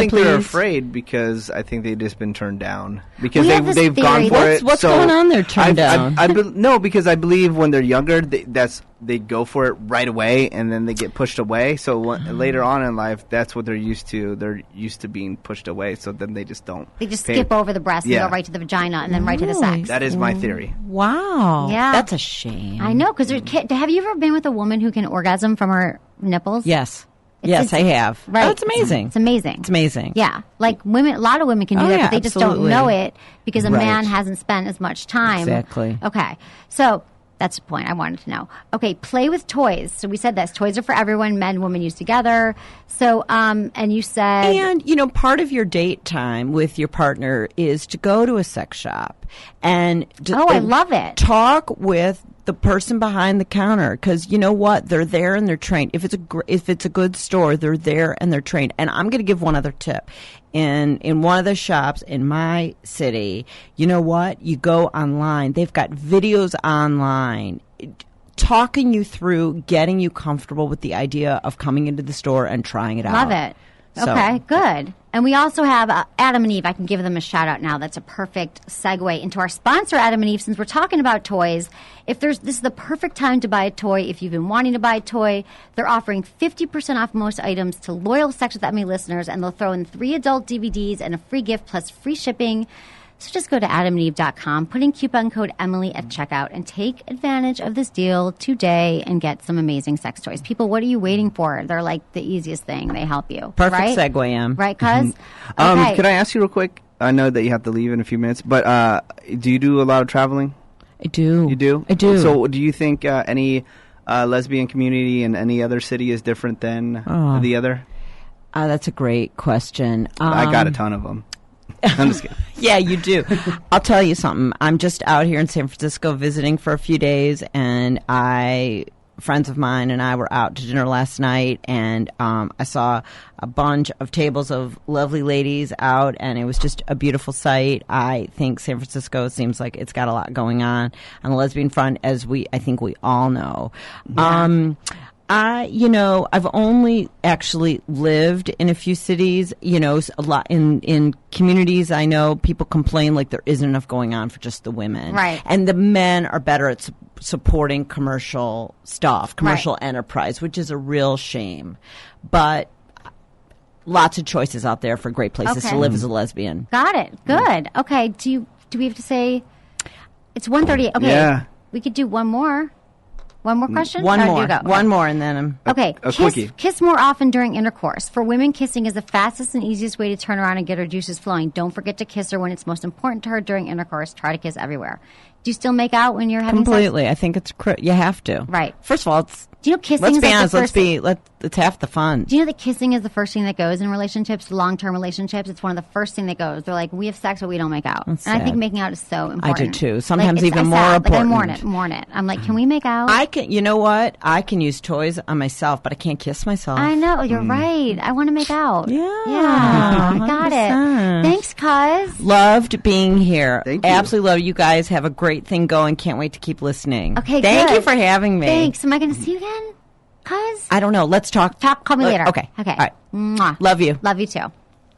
please? afraid because I think they've just been turned down. Because they've theory. gone for it. What's going on there, turned down? No, because I believe when they're younger, they go for it right away and then they get pushed away. So later on in life, that's what they're used to. They're used to being pushed away. So then they just don't. They just skip over the breast and go right to the vagina and then right to the sex. That is my theory. Wow. Yeah. That's a shame. I know. Because have you ever been with a woman who can orgasm from her nipples? Yes. Yes, I have. Right. Oh, it's amazing. It's amazing. It's amazing. Yeah. Like women, a lot of women can do that, but they just don't know it because a man hasn't spent as much time. Exactly. Okay. So that's the point I wanted to know. Okay. Play with toys. So we said this. Toys are for everyone. Men, women use together. So, and you said. And, part of your date time with your partner is to go to a sex shop and. I love it. Talk with the person behind the counter, because you know what, they're there and they're trained. If it's a good store, they're there and they're trained. And I'm going to give one other tip. In one of the shops in my city, you know what? You go online. They've got videos online talking you through, getting you comfortable with the idea of coming into the store and trying it out. Love it. Okay, good. And we also have Adam and Eve. I can give them a shout out now. That's a perfect segue into our sponsor, Adam and Eve. Since we're talking about toys, this is the perfect time to buy a toy. If you've been wanting to buy a toy, they're offering 50% off most items to loyal Sex with Emily listeners, and they'll throw in 3 adult DVDs and a free gift plus free shipping. So just go to adamandeve.com, put in coupon code Emily at checkout, and take advantage of this deal today and get some amazing sex toys. People, what are you waiting for? They're like the easiest thing. They help you. Perfect right? segue, Em. Right, cuz? Okay. Can I ask you real quick? I know that you have to leave in a few minutes, but do you do a lot of traveling? I do. You do? I do. So do you think any lesbian community in any other city is different than the other? That's a great question. I got a ton of them. I'm just kidding. Yeah, you do. I'll tell you something. I'm just out here in San Francisco visiting for a few days, and friends of mine and I were out to dinner last night, and I saw a bunch of tables of lovely ladies out, and it was just a beautiful sight. I think San Francisco seems like it's got a lot going on the lesbian front, as I think we all know. Yeah. I've only actually lived in a few cities, a lot in communities. I know people complain like there isn't enough going on for just the women. Right. And the men are better at supporting commercial stuff, commercial enterprise, which is a real shame. But lots of choices out there for great places to live as a lesbian. Got it. Good. Okay. Do we have to say it's 1:30? Okay. Yeah. We could do one more. One more question? One more. Okay. One more, and then Okay. A quickie. Kiss more often during intercourse. For women, kissing is the fastest and easiest way to turn around and get her juices flowing. Don't forget to kiss her when it's most important to her during intercourse. Try to kiss everywhere. Do you still make out when you're having completely. sex? I think it's you have to. Right. First of all, do you know kissing? Let's is be like honest. the first It's half the fun. Do you know that kissing is the first thing that goes in relationships, long-term relationships? It's one of the first thing that goes. They're like, we have sex, but we don't make out. That's and sad. I think making out is so important. I do too. Sometimes even more sad. important. Like I mourn it. I'm like, can we make out? I can. You know what? I can use toys on myself, but I can't kiss myself. I know. You're right. I want to make out. Yeah. I got 100%. it. Thanks, cuz. Loved being here. Thank you. Absolutely love you guys. Have a great thing going. Can't wait to keep listening. Okay, Thank good. you for having me. Thanks. Am I going to see you again? Cuz? I don't know. Let's talk. Call me later. Okay. Okay. All right. Mwah. Love you. Love you too.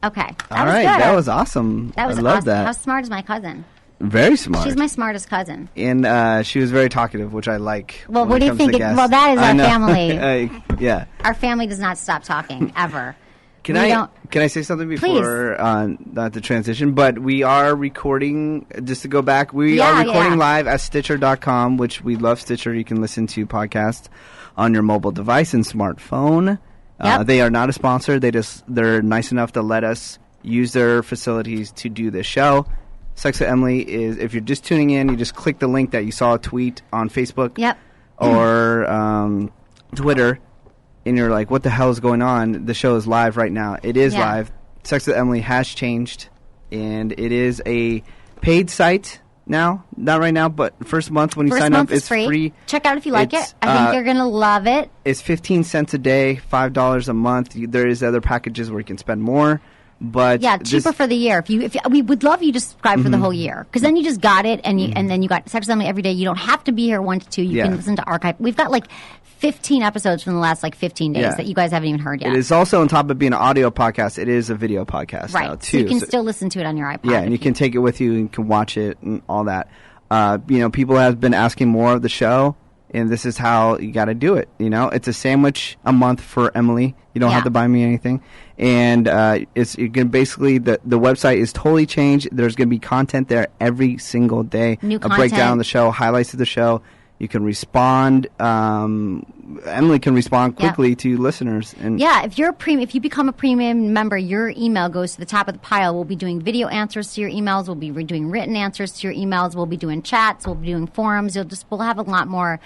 Okay. All right. Good. That was awesome. That was I love awesome. that. How smart is my cousin? Very smart. She's my smartest cousin. And she was very talkative, which I like. Well, what do you think? Well, that is our family. Yeah. Our family does not stop talking, ever. Can I say something before not the transition? But we are recording, just to go back, we are recording live at Stitcher.com, which we love Stitcher. You can listen to podcasts on your mobile device and smartphone. Yep. They are not a sponsor. They're nice enough to let us use their facilities to do this show. Sex with Emily is, if you're just tuning in, you just click the link that you saw a tweet on Facebook or Twitter, and you're like, what the hell is going on? The show is live right now. It is live. Sex with Emily has changed, and it is a paid site now. Not right now, but first month when you sign up, it's free. Check out if you like it. I think you're going to love it. It's 15 cents a day, $5 a month. There is other packages where you can spend more. But cheaper for the year. If we would love you to subscribe for the whole year, because then you just got it, and and then you got Sex with Emily every day. You don't have to be here 1 to 2. You can listen to archive. We've got like 15 episodes from the last 15 days that you guys haven't even heard yet. It is also, on top of being an audio podcast, it is a video podcast now too. So you can still listen to it on your iPod. Yeah, and you can take it with you and you can watch it and all that. People have been asking more of the show, and this is how you got to do it. It's a sandwich a month for Emily. You don't have to buy me anything. And you're gonna basically, the website is totally changed. There's going to be content there every single day. New content. A breakdown of the show, highlights of the show. You can respond. Emily can respond quickly to listeners. And if you become a premium member, your email goes to the top of the pile. We'll be doing video answers to your emails. We'll be doing written answers to your emails. We'll be doing chats. We'll be doing forums. We'll have a lot more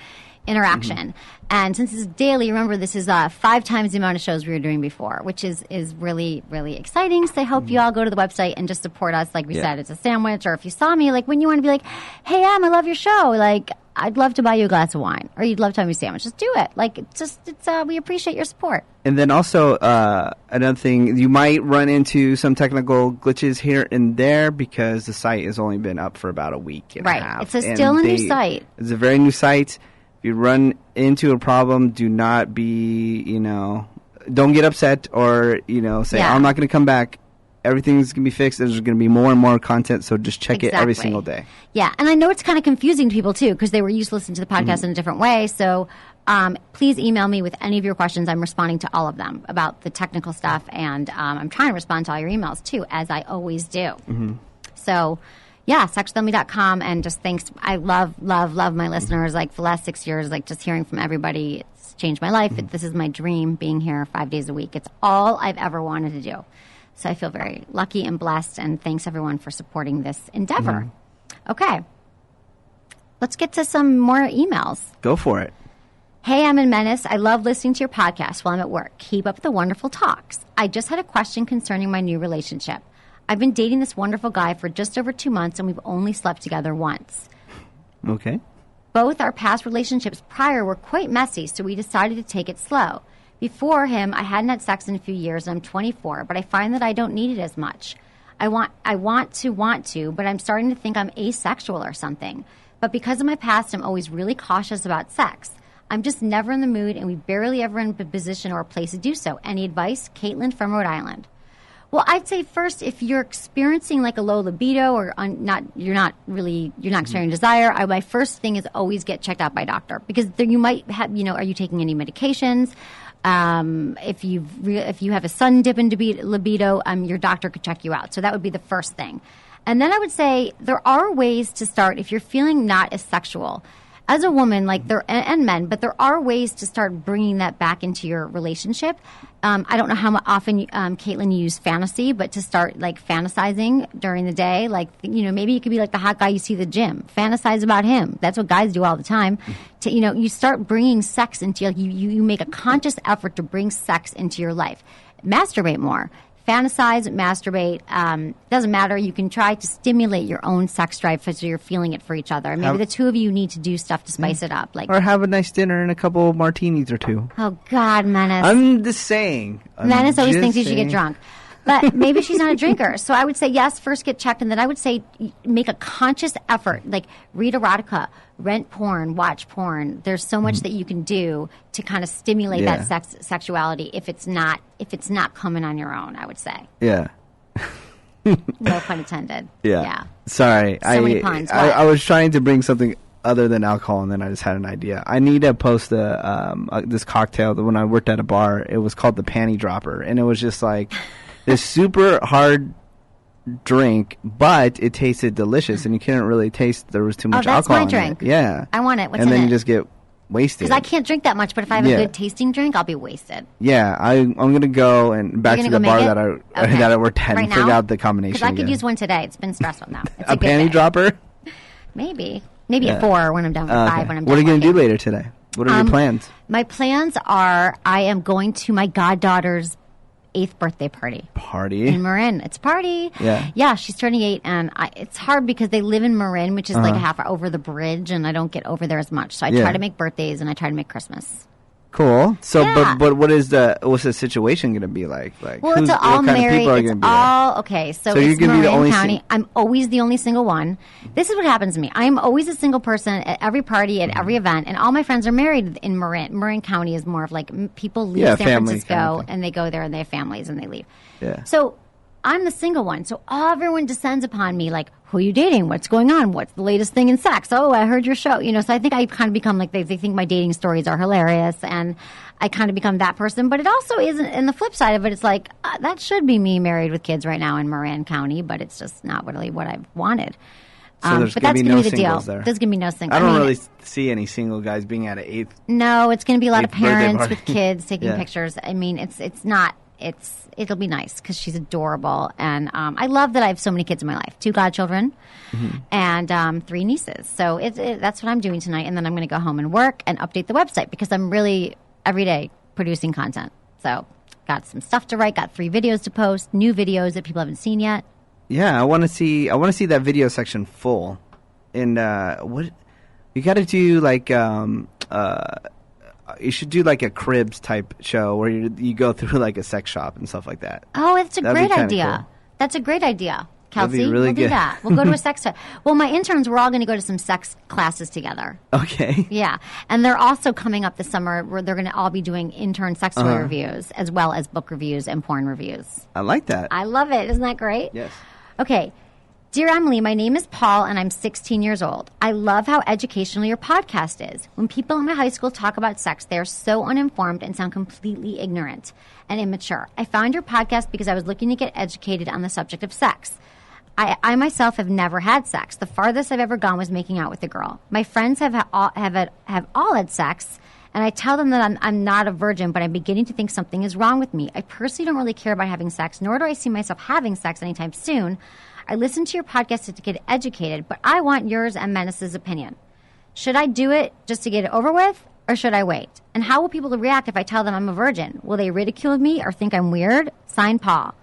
interaction. And since it's daily, remember, this is 5 times the amount of shows we were doing before, which is really, really exciting. So I hope you all go to the website and just support us. Like we said, it's a sandwich. Or if you saw me, like when you want to be like, hey, Em, I love your show. Like, I'd love to buy you a glass of wine, or you'd love to have me a sandwich. Just do it. Like, we appreciate your support. And then also, another thing, you might run into some technical glitches here and there because the site has only been up for about a week and a half. It's still a new site. It's a very new site. If you run into a problem, do not be, don't get upset or, say, I'm not going to come back. Everything's going to be fixed. There's going to be more and more content, so just check it every single day. Yeah, and I know it's kind of confusing to people, too, because they were used to listening to the podcast in a different way. So please email me with any of your questions. I'm responding to all of them about the technical stuff, and I'm trying to respond to all your emails, too, as I always do. So Yeah, sexwithemily.com. And just thanks. I love my listeners. Like for the last 6 years, like just hearing from everybody, it's changed my life. This is my dream, being here 5 days a week. It's all I've ever wanted to do. So I feel very lucky and blessed. And thanks everyone for supporting this endeavor. Okay. Let's get to some more emails. Go for it. Hey, I'm in Menace. I love listening to your podcast while I'm at work. Keep up the wonderful talks. I just had a question concerning my new relationship. I've been dating this wonderful guy for just over 2 months, and we've only slept together once. Okay. Both our past relationships prior were quite messy, so we decided to take it slow. Before him, I hadn't had sex in a few years, and I'm 24, but I find that I don't need it as much. I want to, but I'm starting to think I'm asexual or something. But because of my past, I'm always really cautious about sex. I'm just never in the mood, and we barely ever in a position or a place to do so. Any advice? Caitlin from Rhode Island. Well, I'd say first, if you're experiencing like a low libido or you're not experiencing desire, my first thing is always get checked out by a doctor, because you might have, are you taking any medications? If you have a sudden dip in libido, your doctor could check you out. So that would be the first thing. And then I would say there are ways to start if you're feeling not as sexual. As a woman, and men, but there are ways to start bringing that back into your relationship. I don't know how often, Caitlin, you use fantasy, but to start fantasizing during the day, maybe you could be like the hot guy you see at the gym. Fantasize about him. That's what guys do all the time. You start bringing sex into you make a conscious effort to bring sex into your life. Masturbate more. Fantasize, masturbate. Doesn't matter. You can try to stimulate your own sex drive so you're feeling it for each other. Maybe the two of you need to do stuff to spice it up. Or have a nice dinner and a couple of martinis or two. Oh, God, Menace. I'm just saying. Menace always thinks you should get drunk. But maybe she's not a drinker. So I would say, yes, first get checked. And then I would say make a conscious effort. Read erotica, rent porn, watch porn. There's so much that you can do to kind of stimulate that sexuality if it's not coming on your own, I would say. Yeah. No pun intended. Yeah. Sorry. So many puns. I was trying to bring something other than alcohol, and then I just had an idea. I need to post this cocktail that when I worked at a bar, it was called the Panty Dropper. And it was just like this super hard drink, but it tasted delicious, and you couldn't really taste there was too much alcohol in drink. It. Yeah. I want it. What's and in then it? You just get wasted. Because I can't drink that much, but if I have a good tasting drink, I'll be wasted. Yeah, I'm gonna go and back to the bar that I worked at and figure out the combination. Because I could use one today. It's been stressful now. It's a panty dropper? Maybe at 4 when I'm done. 5 when I'm done. What are you gonna do later today? What are your plans? My plans are I am going to my goddaughter's 8th birthday party in Marin. It's a party. Yeah, she's turning 8, and it's hard because they live in Marin, which is like a half hour over the bridge, and I don't get over there as much. So I try to make birthdays and I try to make Christmas. Cool. So, but what's the situation going to be like? Well, it's all married. It's all okay. So it's you're Marin County. I'm always the only single one. This is what happens to me. I am always a single person at every party, at every event, and all my friends are married in Marin. Marin County is more of people leave San Francisco kind of and they go there and they have families and they leave. Yeah. So I'm the single one. So everyone descends upon me like, who are you dating? What's going on? What's the latest thing in sex? Oh, I heard your show. So I think I kind of become like, they think my dating stories are hilarious, and I kind of become that person. But it also isn't, and the flip side of it, it's like, that should be me married with kids right now in Marin County, but it's just not really what I've wanted. So there's going to be no singles there. There's going to be no singles. I don't really see any single guys being at an 8th. No, it's going to be a lot of parents with kids taking pictures. I mean, it'll be nice because she's adorable. And I love that I have so many kids in my life. 2 godchildren and 3 nieces. So that's what I'm doing tonight. And then I'm going to go home and work and update the website because I'm really every day producing content. So got some stuff to write, got 3 videos to post, new videos that people haven't seen yet. Yeah, I want to see that video section full. And what you got to do you should do like a Cribs type show where you go through like a sex shop and stuff like that. Oh, it's a great idea. Cool. That's a great idea, Kelsey. Really we'll do that. We'll go to a sex shop. Well, my interns, we're all going to go to some sex classes together. Okay. Yeah. And they're also coming up this summer where they're going to all be doing intern sex toy reviews as well as book reviews and porn reviews. I like that. I love it. Isn't that great? Yes. Okay. Dear Emily, my name is Paul, and I'm 16 years old. I love how educational your podcast is. When people in my high school talk about sex, they are so uninformed and sound completely ignorant and immature. I found your podcast because I was looking to get educated on the subject of sex. I myself have never had sex. The farthest I've ever gone was making out with a girl. My friends have all had sex, and I tell them that I'm not a virgin, but I'm beginning to think something is wrong with me. I personally don't really care about having sex, nor do I see myself having sex anytime soon. I listen to your podcast to get educated, but I want yours and Menace's opinion. Should I do it just to get it over with, or should I wait? And how will people react if I tell them I'm a virgin? Will they ridicule me or think I'm weird? Signed, Paul.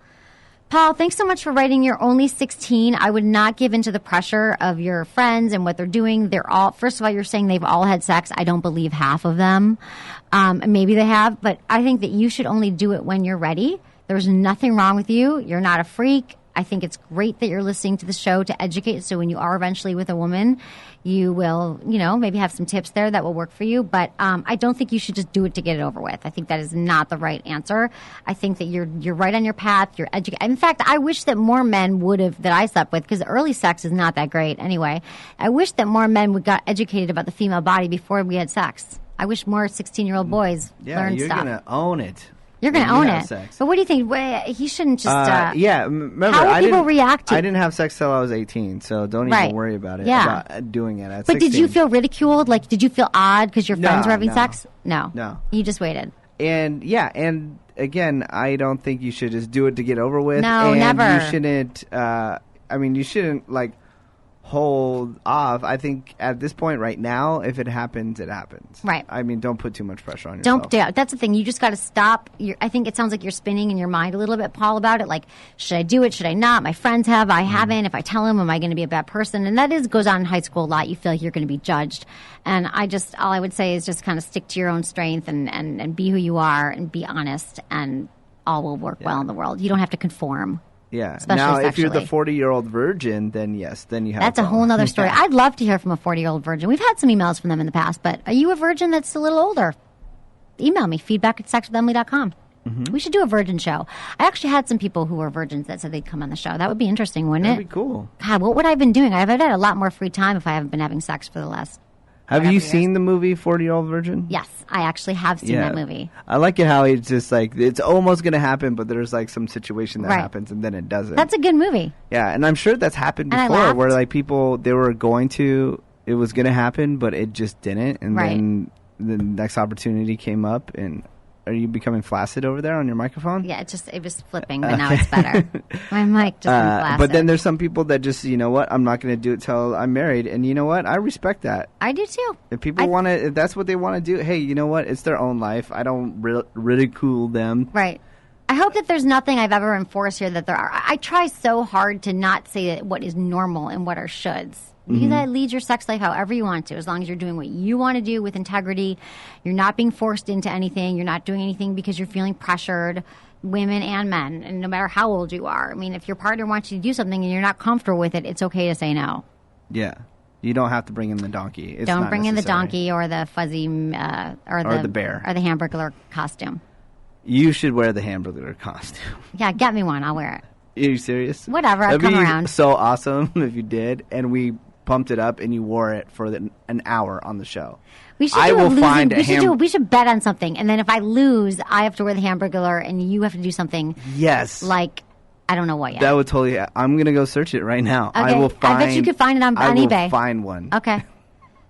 Paul, thanks so much for writing. You're only 16. I would not give into the pressure of your friends and what they're doing. First of all, you're saying they've all had sex. I don't believe half of them. Maybe they have, but I think that you should only do it when you're ready. There's nothing wrong with you. You're not a freak. I think it's great that you're listening to the show to educate. So when you are eventually with a woman, you will, maybe have some tips there that will work for you. But I don't think you should just do it to get it over with. I think that is not the right answer. I think that you're right on your path. You're educated. In fact, I wish that more men that I slept with, because early sex is not that great anyway. I wish that more men got educated about the female body before we had sex. I wish more 16-year-old boys learned stuff. Yeah, you're going to own it. You're going to own it. Sex. But what do you think? He shouldn't just... remember, how will people react to it? I didn't have sex till I was 18, so don't even worry about it, about doing it at 16. But did you feel ridiculed? Like, did you feel odd because your friends were having sex? No. You just waited. And, and again, I don't think you should just do it to get over with. No, and never. You shouldn't, you shouldn't, hold off. I think at this point right now, if it happens, it happens. Right. Don't put too much pressure on yourself. That's the thing. You just got to stop. I think it sounds like you're spinning in your mind a little bit, Paul, about it. Like, should I do it? Should I not? My friends have. I haven't. If I tell them, am I going to be a bad person? And that goes on in high school a lot. You feel like you're going to be judged. And all I would say is just kind of stick to your own strength and be who you are and be honest, and all will work well in the world. You don't have to conform. Yeah. Now, if you're the 40-year-old virgin, then yes, then you have. That's a whole other story. I'd love to hear from a 40-year-old virgin. We've had some emails from them in the past, but are you a virgin that's a little older? Email me, feedback@sexwithemily.com. We should do a virgin show. I actually had some people who were virgins that said they'd come on the show. That would be interesting, wouldn't it? That'd be cool. God, what would I have been doing? I've had a lot more free time if I haven't been having sex for the last... Have you seen the movie 40-Year-Old Virgin? Yes, I actually have seen that movie. I like it how it's just it's almost going to happen, but there's some situation that happens and then it doesn't. That's a good movie. Yeah, and I'm sure that's happened before where people, they were going to, it was going to happen, but it just didn't. And then the next opportunity came up. And are you becoming flaccid over there on your microphone? Yeah, it was flipping, but now it's better. My mic just went flaccid. But then there's some people that just, you know what, I'm not going to do it till I'm married. And you know what? I respect that. I do too. If people want to, if that's what they want to do, hey, you know what? It's their own life. I don't ridicule them. Right. I hope that there's nothing I've ever enforced here that there are. I try so hard to not say that what is normal and what are shoulds. You can lead your sex life however you want to, as long as you're doing what you want to do with integrity. You're not being forced into anything. You're not doing anything because you're feeling pressured, women and men, and no matter how old you are. I mean, if your partner wants you to do something and you're not comfortable with it, it's okay to say no. Yeah. You don't have to bring in the donkey. It's don't bring necessary. in the donkey or the fuzzy or the bear. Or the Hamburglar costume. You should wear the Hamburglar costume. Yeah, get me one. I'll wear it. Are you serious? Whatever, I'll come around. So awesome if you did, and we pumped it up and you wore it for an hour on the show. We should bet on something, and then if I lose, I have to wear the Hamburglar, and you have to do something. Yes. Like, I don't know what yet. That would totally. I'm gonna go search it right now. Okay. I will find. I bet you could find it on eBay. I will find one. Okay.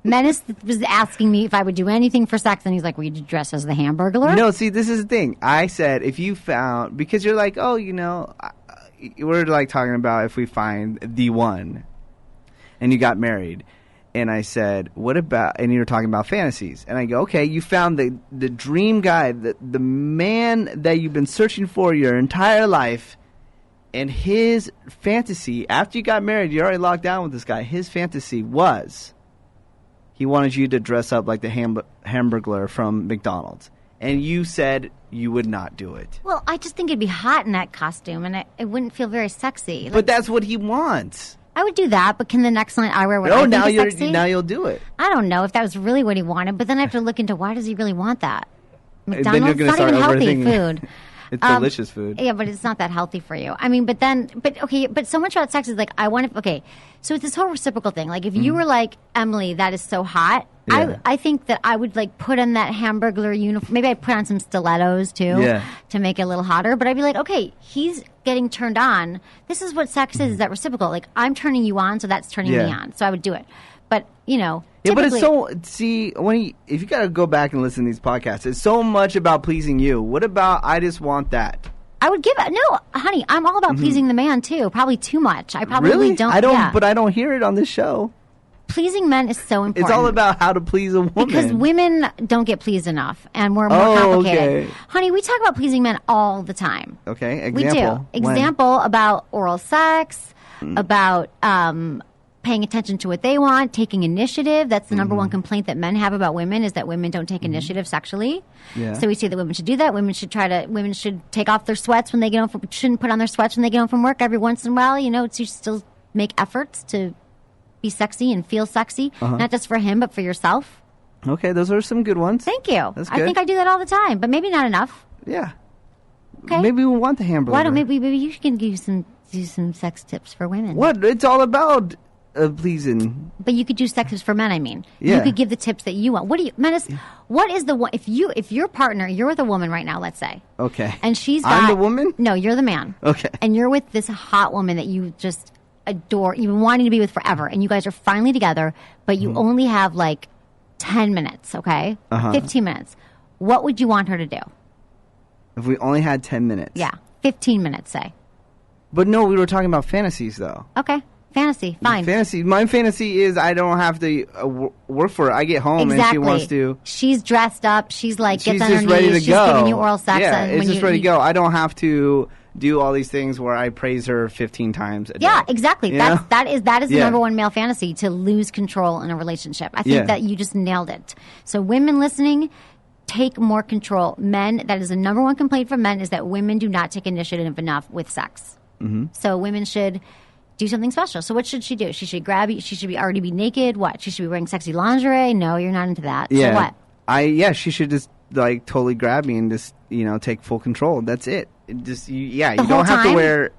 Menace was asking me if I would do anything for sex, and he's like, "Will you dress as the Hamburglar?" No, see, this is the thing. I said if you found, because you're like, oh, we're talking about if we find the one. And you got married. And I said, what about, and you were talking about fantasies. And I go, okay, you found the dream guy, the man that you've been searching for your entire life. And his fantasy, after you got married, you already locked down with this guy. His fantasy was, he wanted you to dress up like the Hamburglar from McDonald's. And you said you would not do it. Well, I just think it'd be hot in that costume, and it wouldn't feel very sexy. But that's what he wants. I would do that, but can the next night I wear what I think is sexy? Now you'll do it. I don't know if that was really what he wanted, but then I have to look into why does he really want that? McDonald's not even healthy food. It's delicious food. Yeah, but it's not that healthy for you. I mean, but so much about sex is like, so it's this whole reciprocal thing. Like, if you were like, Emily, that is so hot, I think that I would like put on that Hamburglar uniform. Maybe I'd put on some stilettos too to make it a little hotter. But I'd be like, okay, he's getting turned on. This is what sex is that reciprocal. Like, I'm turning you on, so that's turning me on. So I would do it. But, yeah, but it's so, if you got to go back and listen to these podcasts, it's so much about pleasing you. What about, I just want that? I would give it. No, honey, I'm all about pleasing the man too. Probably too much. I probably don't. But I don't hear it on this show. Pleasing men is so important. It's all about how to please a woman. Because women don't get pleased enough, and we're more complicated. Okay. Honey, we talk about pleasing men all the time. Okay, example. We do. Example about oral sex, about paying attention to what they want, taking initiative. That's the number one complaint that men have about women, is that women don't take initiative sexually. Yeah. So we say that women should do that. Women should take off their sweats when they get home shouldn't put on their sweats when they get home from work every once in a while. You should still make efforts to be sexy and feel sexy, not just for him, but for yourself. Okay, those are some good ones. Thank you. That's good. I think I do that all the time, but maybe not enough. Yeah. Okay. Maybe we want the hamburger. Why don't maybe you can do some sex tips for women? What? It's all about pleasing. But you could do sex tips for men. I mean, yeah. You could give the tips that you want. What do you, Menace? What is the one? If your partner, you're with a woman right now, let's say. Okay. And she's I'm the woman? No, you're the man. Okay. And you're with this hot woman that you just adore, you've been wanting to be with forever, and you guys are finally together, but you only have like 10 minutes, okay? 15 minutes. What would you want her to do? If we only had 10 minutes? Yeah. 15 minutes, say. But no, we were talking about fantasies, though. Okay. Fantasy. Fine. My fantasy is I don't have to work for it. I get home and she wants to. She's dressed up. She's like, gets on her just ready knees. to go. She's giving you oral sex. Yeah, it's just ready to go. I don't have to do all these things where I praise her 15 times a day. Yeah, exactly. That is the number one male fantasy, to lose control in a relationship. I think that you just nailed it. So women listening, take more control. Men, that is the number one complaint from men, is that women do not take initiative enough with sex. So women should do something special. So what should she do? She should grab you. She should already be naked. What? She should be wearing sexy lingerie. No, you're not into that. Yeah. So what? She should just like totally grab me and just take full control. That's it. You don't have to wear.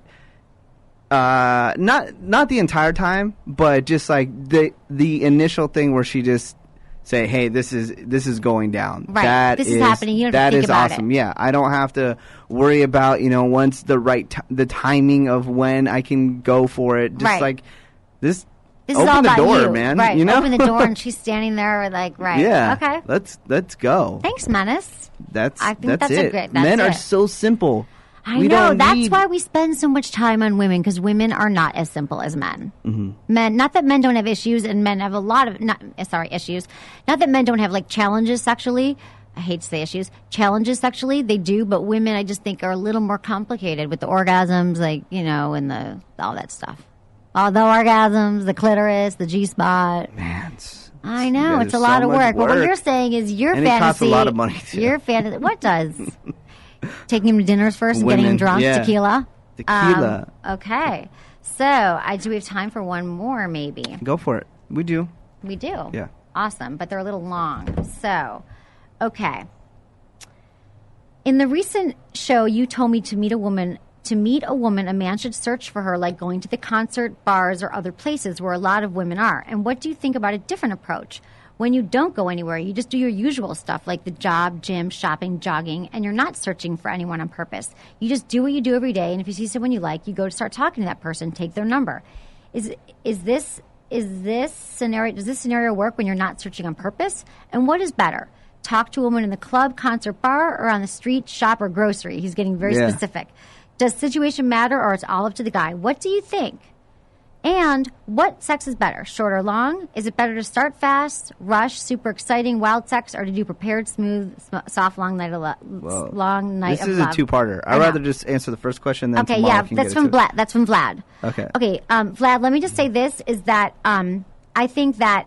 Not the entire time, but just like the initial thing where she just say, "Hey, this is going down. Right, this is happening. You don't have to think about awesome. it. Yeah, I don't have to worry about once the timing of when I can go for it. Just like this. This open is all the about door, you. man. Right. Open the door, and she's standing there, like, right. Yeah. Okay. Let's go. Thanks, Menace. I think that's it. a great. Men are so simple. I know. That's why we spend so much time on women, because women are not as simple as men. Men, not that men don't have issues, and men have a lot of issues. Not that men don't have like challenges sexually. I hate to say issues. Challenges sexually, they do, but women, I just think, are a little more complicated with the orgasms, like and all that stuff. All the orgasms, the clitoris, the G-spot. Man, I know, it's a lot of work. But what you're saying is your fantasy. It costs a lot of money, too. Your fantasy. What does? Taking him to dinners first and getting him drunk? Yeah. Tequila? Tequila. Okay. So, do we have time for one more, maybe? Go for it. We do. We do? Yeah. Awesome, but they're a little long. So, okay. In the recent show, you told me to meet a woman, a man should search for her like going to the concert, bars, or other places where a lot of women are. And what do you think about a different approach? When you don't go anywhere, you just do your usual stuff like the job, gym, shopping, jogging, and you're not searching for anyone on purpose. You just do what you do every day, and if you see someone you like, you go to start talking to that person, take their number. Does this scenario work when you're not searching on purpose? And what is better? Talk to a woman in the club, concert, bar, or on the street, shop, or grocery? He's getting very specific. Does situation matter, or it's all up to the guy? What do you think? And what sex is better, short or long? Is it better to start fast, rush, super exciting, wild sex, or to do prepared, smooth, soft, long night of love? This is a two-parter. I'd rather just answer the first question, then tomorrow can that's from Vlad. That's from Vlad. Okay. Vlad, let me just say this, is that I think that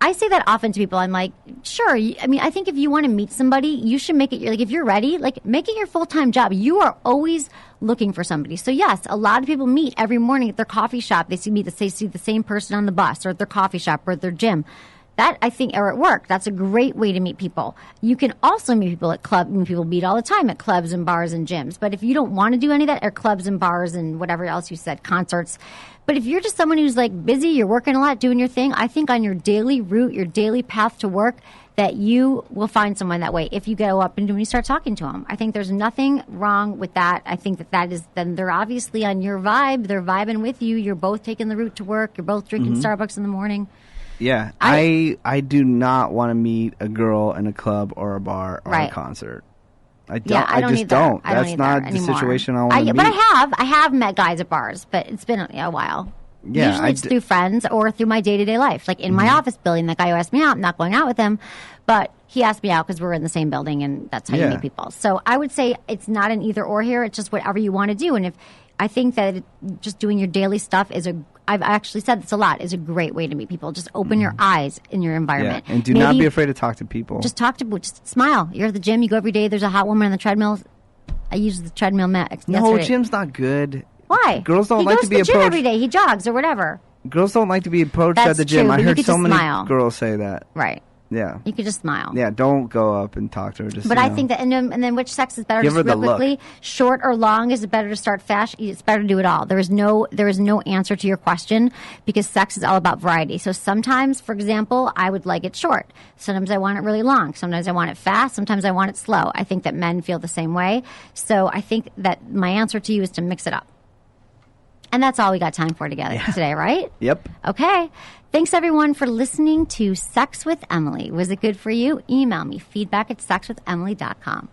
I say that often to people. I'm like, sure. I think if you want to meet somebody, you should make it, if you're ready, make it your full-time job. You are always looking for somebody. So yes, a lot of people meet every morning at their coffee shop. They see the same person on the bus, or at their coffee shop, or at their gym. That, I think, or at work, that's a great way to meet people. You can also meet people at clubs. People meet all the time at clubs and bars and gyms. But if you don't want to do any of that, or clubs and bars and whatever else you said, concerts. But if you're just someone who's like busy, you're working a lot, doing your thing, I think on your daily route, your daily path to work, that you will find someone that way if you go up and when you start talking to them. I think there's nothing wrong with that. I think that is, then they're obviously on your vibe. They're vibing with you. You're both taking the route to work. You're both drinking Starbucks in the morning. Yeah, I do not want to meet a girl in a club or a bar or a concert. I don't. Yeah, I just don't. That's not the situation I want to meet. But I have met guys at bars, but it's been a while. Yeah, usually it's through friends or through my day-to-day life. Like in my office building, that guy who asked me out, I'm not going out with him, but he asked me out because we're in the same building, and that's how you meet people. So I would say it's not an either or here. It's just whatever you want to do. And if I think that just doing your daily stuff I've actually said this a lot, is a great way to meet people. Just open your eyes in your environment. Yeah. And do not be afraid to talk to people. Just just smile. You're at the gym, you go every day, there's a hot woman on the treadmill. I use the treadmill mat. No, gym's not good. Why? Girls don't like to be approached. He goes to the gym every day. He jogs or whatever. Girls don't like to be approached at the gym. I heard so many girls say that. Right. Yeah. You could just smile. Yeah, don't go up and talk to her. Just, but I think that, and then which sex is better? Give her the look. Short or long? Is it better to start fast? It's better to do it all. There is no answer to your question, because sex is all about variety. So sometimes, for example, I would like it short. Sometimes I want it really long. Sometimes I want it fast. Sometimes I want it slow. I think that men feel the same way. So I think that my answer to you is to mix it up. And that's all we got time for today, right? Yep. Okay. Thanks, everyone, for listening to Sex with Emily. Was it good for you? Email me, feedback@sexwithemily.com.